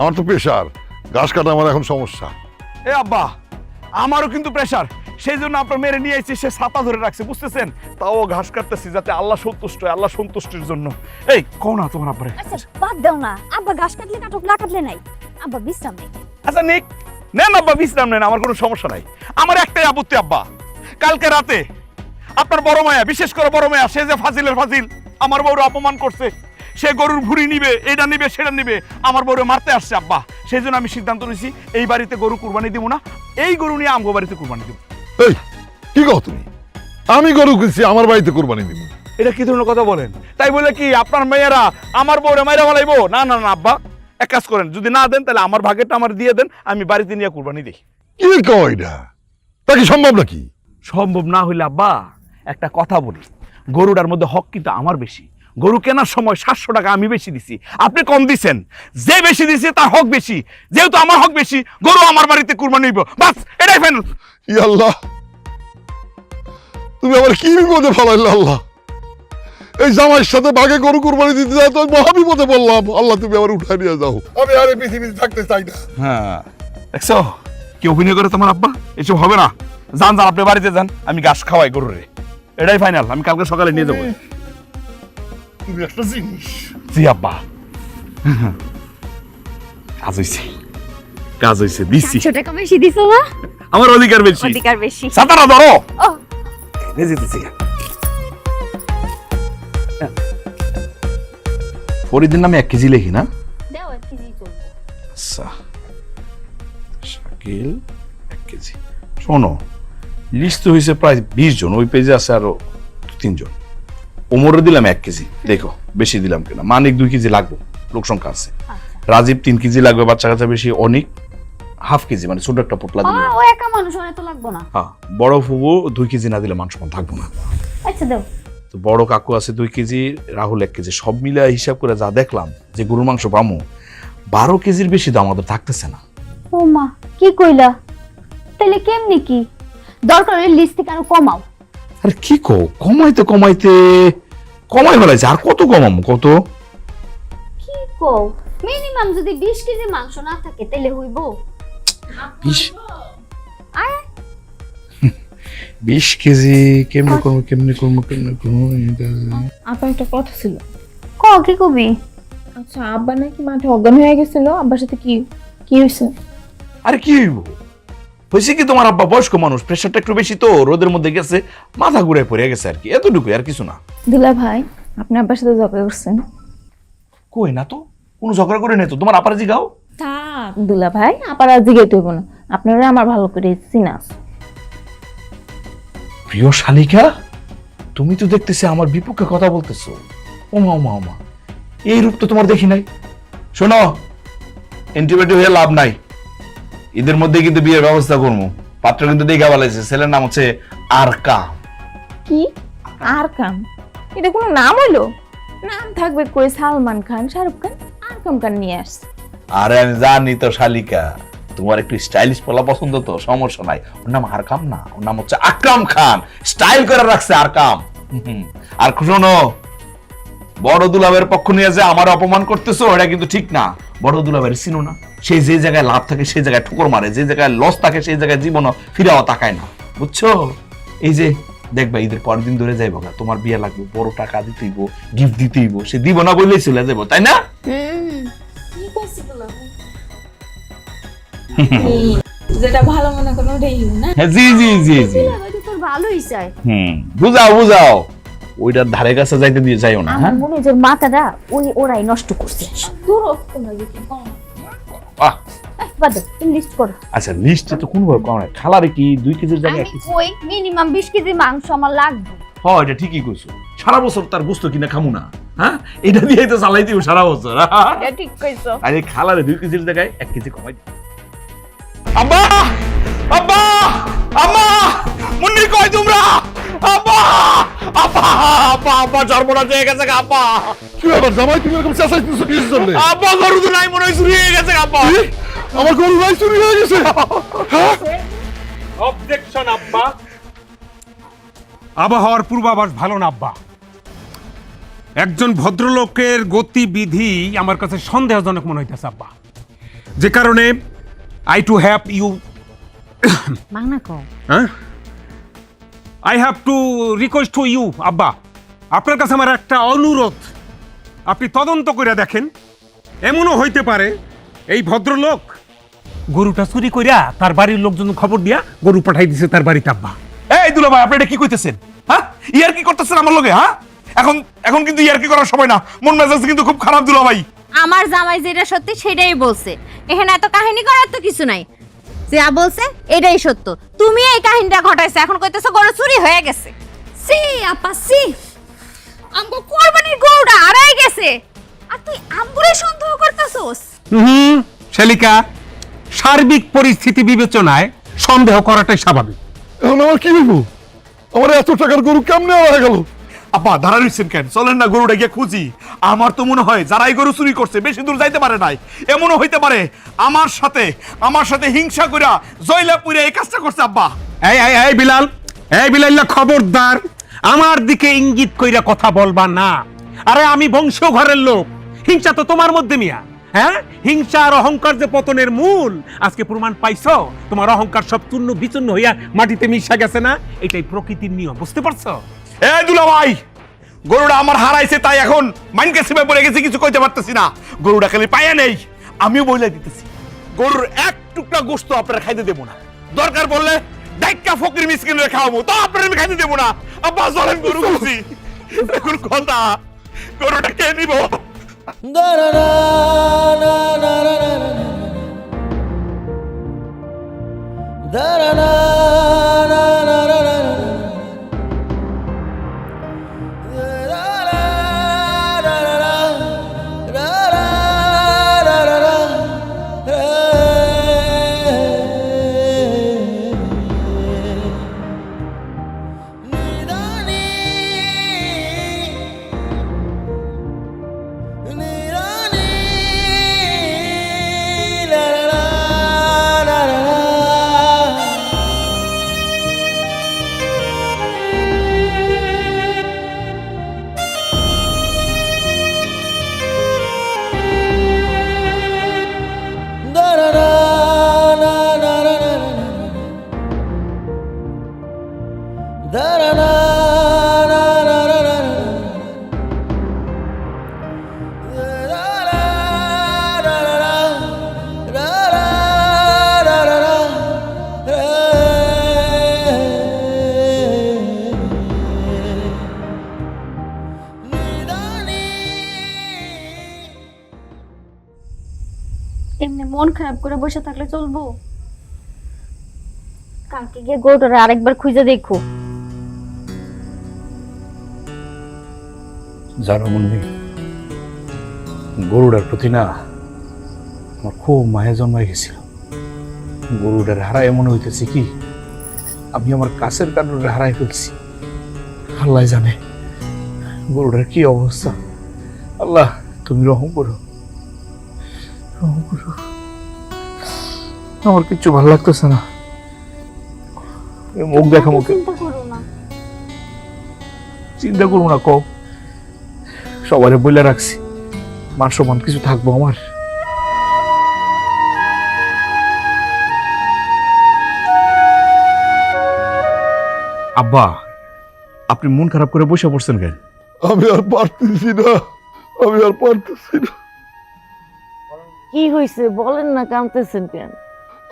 A: আমার তো প্রেশার, ঘাস কাটা আমার এখন সমস্যা।
B: এ আব্বা, আমারও কিন্তু প্রেশার, সেই জন্য আপনার মেরে নিয়ে আইছি, সে ছাতা ধরে রাখছে, বুঝতেছেন? তাও ঘাস কাটতেছি যাতে আল্লাহ সন্তুষ্ট হয়, আল্লাহ সন্তুষ্টির জন্য। এই কও না তোমার আব্বারে।
I: আচ্ছা বাদ দাও না, আব্বা ঘাস কাটলে কাটুক, না কাটলে নাই, আব্বা বিশ্রাম নেই।
B: আচ্ছা নিক, নেন আব্বা বিশ্রাম নেন, আমার কোনো সমস্যা নাই। আমার একটাই আপত্তি আব্বা, কালকে রাতে আপনার বড় মায়া, বিশেষ করে বড় মায়া, সে যে ফাজিলের ফাজিল, আমার বউরে অপমান করছে। সে গরুর ভুঁড়ি নিবে, এটা নিবে, সেটা নিবে, আমার বউরে মারতে আসছে আব্বা। সেই জন্য আমি সিদ্ধান্ত নিয়েছি এই বাড়িতে গরু কুরবানি দিব না, এই গরু নিয়ে আমগো বাড়িতে কুরবানি দিব।
A: এই কি কও তুমি? আমি গরু কিনছি, আমার বাড়িতে কোরবানি দিব।
B: এটা কি ধরনের কথা বলেন? তাই বলে কি আপনার মেয়েরা আমার বউরে মাইরা ফেলাইবো? না না না আব্বা, এক কাজ করেন, যদি না দেন তাহলে আমার ভাগেরটা আমার দিয়ে দেন, আমি বাড়িতে নিয়ে কুরবানি দিই।
A: কি কও এটা? তা কি সম্ভব নাকি?
B: সম্ভব না হইলে আব্বা একটা কথা বলি, গরুটার মধ্যে হক কিন্তু আমার বেশি। গরু কেনার সময় 700 টাকা আমি বেশি দিছি, আপনি কম দিছেন। যে বেশি দিছে তার হক বেশি, যেহেতু আমার হক বেশি, গরু আমার বাড়িতে কুরবানি হইব, বাস এটাই ফাইনাল।
A: ই আল্লাহ, তুমি আবার কি বিপদে ফেলাইলে আল্লাহ? এই জামাইয়ের সাথে বাঘে গরু কুরবানি দিতে যায় তো মহাবিপদে বললাম। আল্লাহ তুমি আবার উঠাই নিয়ে যাও, আমি আর এই পৃথিবীতে থাকতে চাই না।
B: হ্যাঁ দেখছো কি অভিনয় করে তোমার আব্বা? এসব হবে না। যান যান আপনি বাড়িতে যান, আমি ঘাস খাওয়াই গরুরে। এটাই ফাইনাল, আমি কালকে সকালে নিয়ে যাবো।
A: তুমি একটা জিনিস।
B: জি আব্বা, কাজ হয়েছে, কাজ হয়েছে, দিচ্ছি।
D: 100 টাকা বেশি দিছো না?
B: আমার অধিকার বেশি।
D: অধিকার বেশি।
B: সাতারা ধরো।
D: ও
B: ফরিদের নামে 1 কেজি লেখি না?
I: দাও 1 কেজি চলবে।
B: আচ্ছা, শাকিল 1 কেজি। শোনো, লিস্ট হয়েছে প্রায় 20 জন, ওই পেজে আছে আরো 3 জন। ওমরে দিলাম 1 কেজি, দেখো বেশি দিলাম কিনা। মানিক 2 কেজি লাগবে, লোক সংখ্যা আছে। রাজীব 3 কেজি লাগবে, বাচ্চা কাচ্চা বেশি। অনেক ½ কেজি, মানে ছোট একটা পোটলা দিলে।
I: ও একা মানুষ অনেক তো লাগবে না।
B: হ্যাঁ, বড় ফুবু 2 কেজি না দিলে মান সম্মান থাকবো না।
I: আচ্ছা দাও।
B: তো বড় কাকু আছে 2 কেজি, রাহুল 1 কেজি। সব মিলে হিসাব করে যা দেখলাম যে গরুর মাংস পামো 12 কেজির বেশি তো আমাদের থাকতেছে না।
I: ও মা কি কইলা? তাহলে কেমনি কি? দরকার হলে লিস্ট থেকে আরো কমাও।
B: আরে কি কো, কমাইতে কমাই ফেলাইছে। আর কত কমামো কত?
I: কি কও? মিনিমাম যদি 20 কেজি মাংস না থাকে তাহলে হইব।
B: 20 কেজি কেমনে করবো?
G: আপনার একটা কথা ছিল।
I: ক কি কবি?
G: আচ্ছা, আব্বা নাকি মাঠে অজ্ঞান হয়ে গেছিল, আব্বার সাথে কি কি হয়েছে?
B: আরে কি হইব? হয়েছে কি, তোমার আব্বা বয়স্ক মানুষ, প্রেশারটা একটু বেশি, তো রোদের মধ্যে গেছে, মাথা ঘুরে পড়ে গেছে আর কি, এতটুকু, আর কিছু না।
G: দুলা ভাই, আপনি আব্বার সাথে ঝগড়া করছেন?
B: কই না তো, কোনো ঝগড়া করে নেই তো। তোমার আপারে জিগাও।
G: থাক দুলা ভাই, আপার আর জিগাইতে হইব না, আপনারা আমার ভালো করে চিনা আছে।
B: প্রিয় শালিকা, তুমি তো দেখতেছি আমার বিপক্ষে কথা বলতেছো। ওমা ওমা ওমা, এই রূপ তো তোমার দেখি নাই। শোনো, এন্টিবায়োটিক হয়ে লাভ নাই। ঈদের মধ্যে কিন্তু বিয়ের ব্যবস্থা করবো। পাত্র কিন্তু দেখা বলেছে, ছেলের নাম হচ্ছে আরকাম।
G: কি আর কাম? এটা কোনো নাম হলো? নাম থাকবে কই, সালমান খান, শাহরুখ খান, আর কাম খান নিয়ে আসছে।
B: আরে আমি জানি তো শালিকা, তোমার একটু স্টাইলিশ পোলা পছন্দ, তো সমস্যা নাই। ওর নাম আরকাম না, ওর নাম হচ্ছে আকরাম খান। স্টাইল করে রাখছে আরকাম। আর শোনো, বড় দুলাবের পক্ষ নিয়ে যে আমার অপমান করতেছো, এটা কিন্তু ঠিক না। বড় দুলাবের চিনো না? সে যে জায়গায় লাভ থাকে সেই জায়গায় ঠুকর মারে, যে জায়গায় লস থাকে সেই জায়গায় জীবনও ফিরাও তাকায় না, বুঝছো? এই যে দেখবা ঈদের পরের দিন ধরে যাইব, তোমার বিয়ে লাগবে, বড় টাকা দিতেইব, গিফট দিতেইব, সে দিব না বললেই চলে যাবো, তাই না?
G: যেটা ভালো মনে করো ওটাই না?
B: জি জি জি জি,
I: তোর ভালোই চাই।
B: বুঝাও বুঝাও, ওইটার ধারে কাছে যাইতে দিয়ে যাইও না।
I: আমার
B: হ্যাঁ,
I: মনে হয় যে মাথাটা ওরাই নষ্ট করছে।
G: দূর হোক তোমরা দেখি কম।
B: বাহ।
I: বাদ দাও, তুমি লিস্ট করো।
B: আচ্ছা, লিস্টে তো কোন ভাবে কম নাই। খালারে কি 2 কেজির জায়গায় 1
I: আমি
B: কেজি?
I: কই মিনিমাম 20 কেজি মাংস আমার লাগবে।
B: হ্যাঁ, এটা ঠিকই কইছো। সারা বছর তার গোস্ত কিনা খামু না, হ্যাঁ? এটা দিয়ে তো চালাই দিব সারা বছর।
I: এটা ঠিক কইছো।
B: আরে খালারে 2 কেজির জায়গায় 1 কেজি কমাই দিই। আব্বা, আব্বা, আম্মা, মুন্নি কই তোমরা? আব্বা, আব্বা, আব্বা, আব্বা, সর্বনাশ হয়ে গেছে গো আব্বা।
A: কি ব্যাপার জামাই, তুমি এরকম চেঁচাইতেছো কিসের জন্য?
B: আব্বা, গরু তো নাই, মনে হয় চুরি হয়ে গেছে আব্বা।
A: আমার গরু ভাই চুরি হয়ে গেছে। হ্যাঁ?
F: অবজেকশন আব্বা। আবহাওয়ার পূর্বাভাস ভালো না আব্বা। একজন ভদ্রলোকের গতিবিধি আমার কাছে সন্দেহজনক মনে হইতেছে আব্বা, যে কারণে I to have you
C: Bangla কও।
F: I have to request to you আব্বা, আপনার কাছে আমার একটা অনুরোধ। আপনি তদন্ত করে দেখেন, এমনও হইতে পারে এই ভদ্রলোক গরুটা চুরি কইরা তার বাড়ির লোকজন খবর দিয়া গরু পাঠাই দিছে তার বাড়িতে আব্বা।
B: এই দুলা ভাই, আপনি এটা কি কইতেছেন? হ্যাঁ, ইয়ার কি করতেছেন আমার লগে? হ্যাঁ, এখন কিন্তু ইয়ার কি করার সময় না। মন মেজাজ কিন্তু খুব খারাপ দুলা ভাই।
D: আমার জামাই যেটা সত্যি সেটাই বলছে, এখানে এত কাহিনী করার তো কিছু নাই। যা বলছে এটাই সত্য। তুমি এই কাহিনীটা ঘটাইছো, এখন কইতেছো গরু চুরি হয়ে গেছে। সি আপা সি, আমগো কোরবানির গরুটা হারাই গেছে, আর তুই আমগুলো সন্দেহ করতেছস?
F: শালিকা, সার্বিক পরিস্থিতি বিবেচনায় সন্দেহ করাটাই স্বাভাবিক।
A: এখন আমার কি হইব? আমার এত টাকার গরু কেমনে হয়ে গেল?
B: আপা, দাঁড়া রইছেন কেন? চলেন না গরুটা গিয়ে খুঁজি। আমার তো মনে হয় যারা এই গরু চুরি করছে বেশি দূর যাইতে পারে নাই। এমনও হইতে পারে আমার সাথে হিংসা কইরা জয়লাপুরে এই কাজটা করছে আব্বা।
F: এই বিলাল, এই বিলাইল্লা, খবরদার আমার দিকে ইঙ্গিত কইরা কথা বলবা না। আরে আমি বংশ ঘরের লোক, হিংসা তো তোমার মধ্যে মিয়া। হ্যাঁ, হিংসা আর অহংকার যে পতনের মূল, আজকে প্রমাণ পাইছো। তোমার অহংকার সব চূর্ণ বিচূর্ণ হইয়া মাটিতে মিশা গেছে না? এটাই প্রকৃতির নিয়ম, বুঝতে পারছো?
B: এ দুলা ভাই, গরুটা আমার হারাইছে, তাই এখন মাইনকে সিমে পড়ে গেছে, কিছু কইতে পারতেছি না। গরুটা খালি পায়ে নেই, আমিও বইলা দিতেছি, গরুর এক টুকরা গোশত আপনারা খাইতে দেবো না। দরকার পড়লে ডাইক্কা ফকির মিসকিনরে খাওয়াবো, তো আপনারা আমি খাইতে দেবো না। আব্বা চলেন, গরু খুঁজি। এখন কথা, গরুটা কে নিব?
I: এমনি মন খারাপ করে বসে থাকলে চলবো? কালকে গিয়ে গরুটারে আরেকবার খুঁজে দেখো।
K: জানো মুন্নি, গরুটার প্রতি না আমার খুব মায়া জন্মায় গেছিল। গরুটার হারায় মনে হইতেছে কি আমি আমার কাছের কারণে হারাই ফেলছি। আল্লাহ জানে গরুটার কি অবস্থা। আল্লাহ তুমি রহম করো, রহম করো। আমার কিচ্ছু ভালো লাগতেছে না, মুখ দেখা মুখে।
I: চিন্তা করো না।
K: চিন্তা করবো না, কও। সবারে বলে রাখছি, মান সম্মান কিছু থাকবো আমার?
B: আব্বা, আপনি মন খারাপ করে বসে পড়ছেন কেন?
A: আমি আর পারতেছি না, আমি আর পারতেছি না।
J: কি হয়েছে বলেন না, কাঁদতেছেন কেন?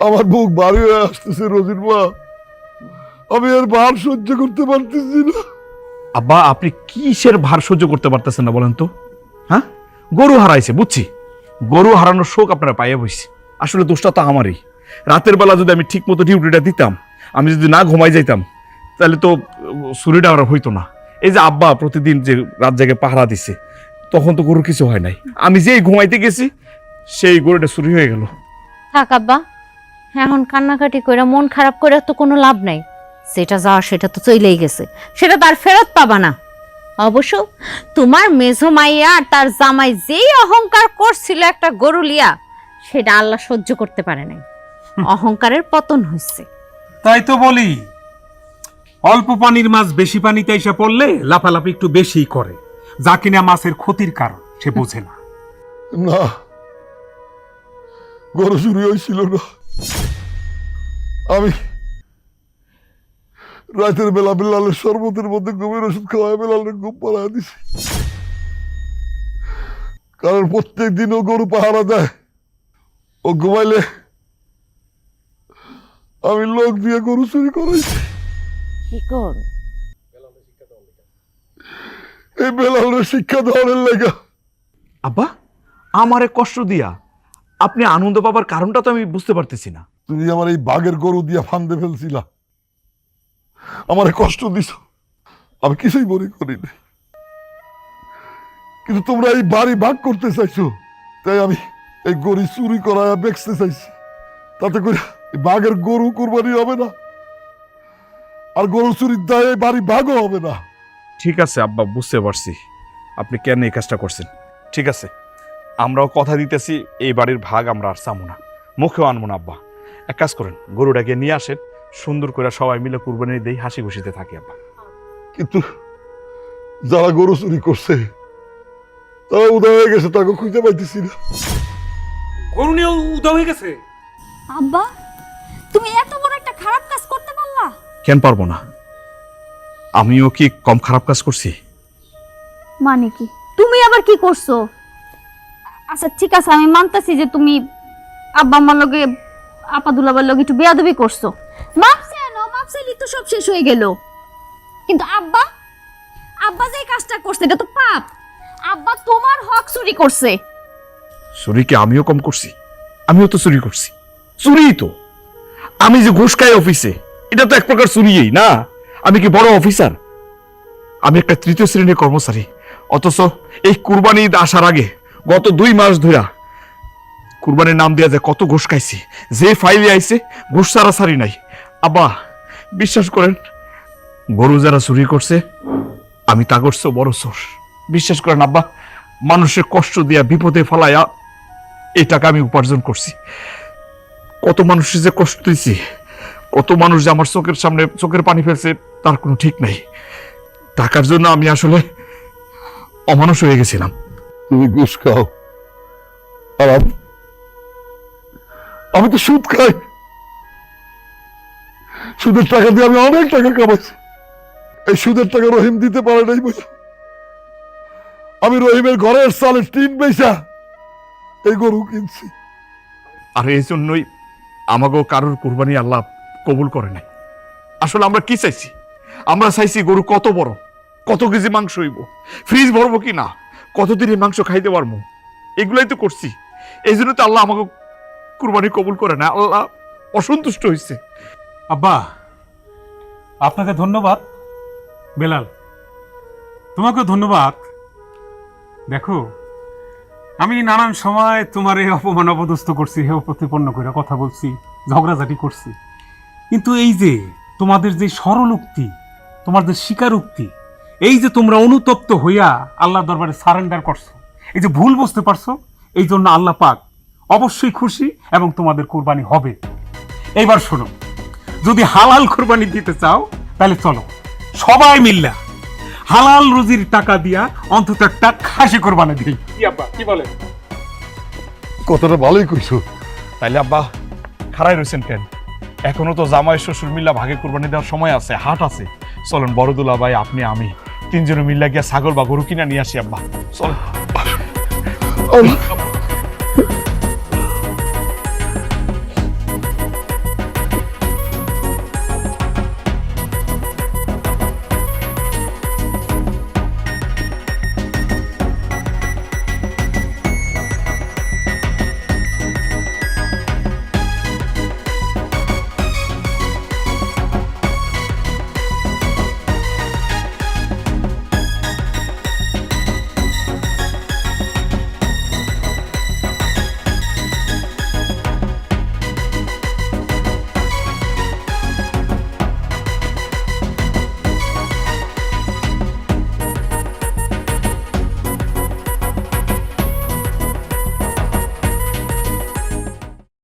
A: আমার বুক ভারী হয়ে আসতেছে রোজির মা, আমি আর ভার সহ্য করতে পারতেছি না।
B: আব্বা, আপনি কিসের ভার সহ্য করতে পারতেছেন না বলেন তো? হ্যাঁ, গরু হারাইছে বুঝছি, গরু হারানোর শোক আপনারা পাইয়া বসছে। আসলে দোষটা তো আমারই। রাতের বেলা যদি আমি ঠিক মতো ডিউটিটা দিতাম, আমি যদি না ঘুমাই যাইতাম, তাহলে তো চুরিটা আর হইতো না। এই যে আব্বা প্রতিদিন যে রাত জায়গায় পাহারা দিছে, তখন তো গরুর কিছু হয় নাই। আমি যেই ঘুমাইতে গেছি সেই গরুটা চুরি হয়ে গেল।
C: থাক আব্বা, এখন কান্নাকাটি করে মন খারাপ করে তো কোনো লাভ নাই। সেটা যাওয়া সেটা তো চলেই গেছে, সেটা তার ফেরত পাবা না। অবশ্য তোমার মেঝো মাইয়া আর তার জামাই যেই অহংকার করছিল একটা গরু লিয়া, সেটা আল্লাহ সহ্য করতে পারে নাই। অহংকারের পতন হচ্ছে।
F: তাই তো বলি, অল্প পানির মাছ বেশি পানিতে এসে পড়লে লাফালাফি একটু বেশি করে, যা কিনা মাছের ক্ষতির কারণ সে বোঝে না।
A: না, গরু চুরি হয়েছিল না। আমি রাতের বেলা বেলালের শরবতের মধ্যে ঘুমের ওষুধ খাওয়ায় বেলালের ঘুম পাড়ায় দিছি। কারণ প্রত্যেক দিন ও গরু পাহারা দেয়, ও ঘুমাইলে আমি লোক দিয়ে গরু চুরি করাইছি।
J: কি কর?
A: এই বেলালের শিক্ষা দেওয়ার লেগা।
B: আব্বা, আমারে কষ্ট দিয়া আপনি আনন্দ পাবার কারণটা তো আমি বুঝতে পারতেছি না।
A: তুমি আমার এই বাঘের গরু দিয়া ফান্দে ফেলছিলা, আমারে কষ্ট দিছ, আমি কিছুই মনে করি নাই। কিন্তু তোমরা এই বাড়ি ভাগ করতে চাইছো, তাই আমি এই গরু চুরি করায় বেচতে চাইছি। তাতে করে এই বাঘের গরু কোরবানি হবে না, আর গরু চুরির দায়ে এই বাড়ি ভাগও হবে না।
B: ঠিক আছে আব্বা, বুঝতে পারছি আপনি কেন এই কাজটা করছেন। ঠিক আছে, আমরাও কথা দিতেছি এই বাড়ির ভাগ আমরা আর চামো না, মুখেও আনবো না। আব্বা, এক কাজ করেন, গরুটাকে নিয়ে আসেন, সুন্দর করে সবাই মিলে কুরবানি দেই, হাসি খুশিতে থাকি আব্বা।
A: কিন্তু যারা গরু চুরি করছে তারা উদয় হয়ে গেছে, তাকে খুঁজে পাইতেছি না।
F: গরু নিয়ে উদা হয়ে গেছে?
I: আব্বা তুমি এত বড় একটা খারাপ কাজ করতে পারলা?
B: কেন পারবো না? আমিও কি কম খারাপ কাজ করছি?
I: মানে কি তুমি আবার কি করছো? আচ্ছা ঠিক আছে, আমি মানতেছি যে তুমি আব্বা আমার লগে আপা দুলাবার লগে একটু বেয়াদবি করছো। মাপ চাইলো, মাপ চাইলি তো সব শেষ হয়ে গেল। কিন্তু আব্বা আব্বা যে কাজটা করছে এটা তো পাপ। আব্বা তোমার হক চুরি করছে।
B: চুরি কি আমিও কম করছি? আমিও তো চুরি করছি। চুরি তো আমি যে ঘুষ খাই অফিসে, এটা তো এক প্রকার চুরিই না? আমি কি বড় অফিসার? আমি একটা তৃতীয় শ্রেণীর কর্মচারী, অথচ এই কুরবানি ঈদ আসার আগে গত 2 মাস ধরে কুরবানির নাম দিয়া যে কত ঘুষ খাইছি, যে ফাইলে আইছে ঘুষ ছাড়া ছাড়ি নাই। আব্বা বিশ্বাস করেন, গরু যারা চুরি করছে আমি তা করছো বড় চোর। বিশ্বাস করেন আব্বা, মানুষের কষ্ট দিয়া বিপদে ফেলাইয়া এই টাকা আমি উপার্জন করছি। কত মানুষের যে কষ্ট দিয়েছি, কত মানুষ যে আমার চোখের সামনে চোখের পানি ফেলছে তার কোনো ঠিক নাই। টাকার জন্য আমি আসলে অমানুষ হয়ে গেছিলাম।
A: তুমি ঘুষ খাও আর আমি তো সুদ খাই। সুদের টাকা দিয়ে আমি অনেক টাকা কামাইছি। এই সুদের টাকা রহিম দিতে পারে নাই বলে আমি রহিমের ঘরের চালের টিন বেচা এই গরু কিনছি।
B: আর এই জন্যই আমাকেও কারোর কুরবানি আল্লাহ কবুল করে নাই। আসলে আমরা কি চাইছি? আমরা চাইছি গরু কত বড়, কত কেজি মাংস হইব, ফ্রিজ ভরবো কি না, কতদিন এই মাংস খাইতে পারবো, এগুলাই তো করছি। এই জন্য তো আল্লাহ আমাকে কুরবানি কবুল করে না, আল্লাহ অসন্তুষ্ট হয়েছে।
F: আব্বা আপনাকে ধন্যবাদ। বেলাল তোমাকে ধন্যবাদ। দেখো আমি নানান সময় তোমার এই অপমান অপদস্থ করছি, হেয় প্রতিপন্ন করে কথা বলছি, ঝগড়াঝাটি করছি, কিন্তু এই যে তোমাদের যে সরল উক্তি, তোমাদের স্বীকারোক্তি, এই যে তোমরা অনুতপ্ত হইয়া আল্লাহ দরবারে সারেন্ডার করছো, এই যে ভুল বুঝতে পারছো, এই জন্য আল্লাহ পাক অবশ্যই খুশি এবং তোমাদের কুরবানি হবে। এইবার শোনো, যদি হালাল কুরবানি দিতে চাও তাহলে চলো সবাই মিল্লা হালাল রুজির টাকা দিয়া অন্তত একটা খাসি কুরবানি দিই। কি আব্বা কি বলে?
A: কথাটা ভালোই কইছো।
B: তাইলে আব্বা খাড়াই রয়েছেন কেন? এখনো তো জামাই শ্বশুর মিল্লা ভাগে কুরবানি দেওয়ার সময় আছে, হাট আছে। চলেন বড়দুলা ভাই, আপনি, আমি 3 জনে মিল্লা গিয়া ছাগল বা গরু কিনা নিয়ে আসি আব্বা। চলেন।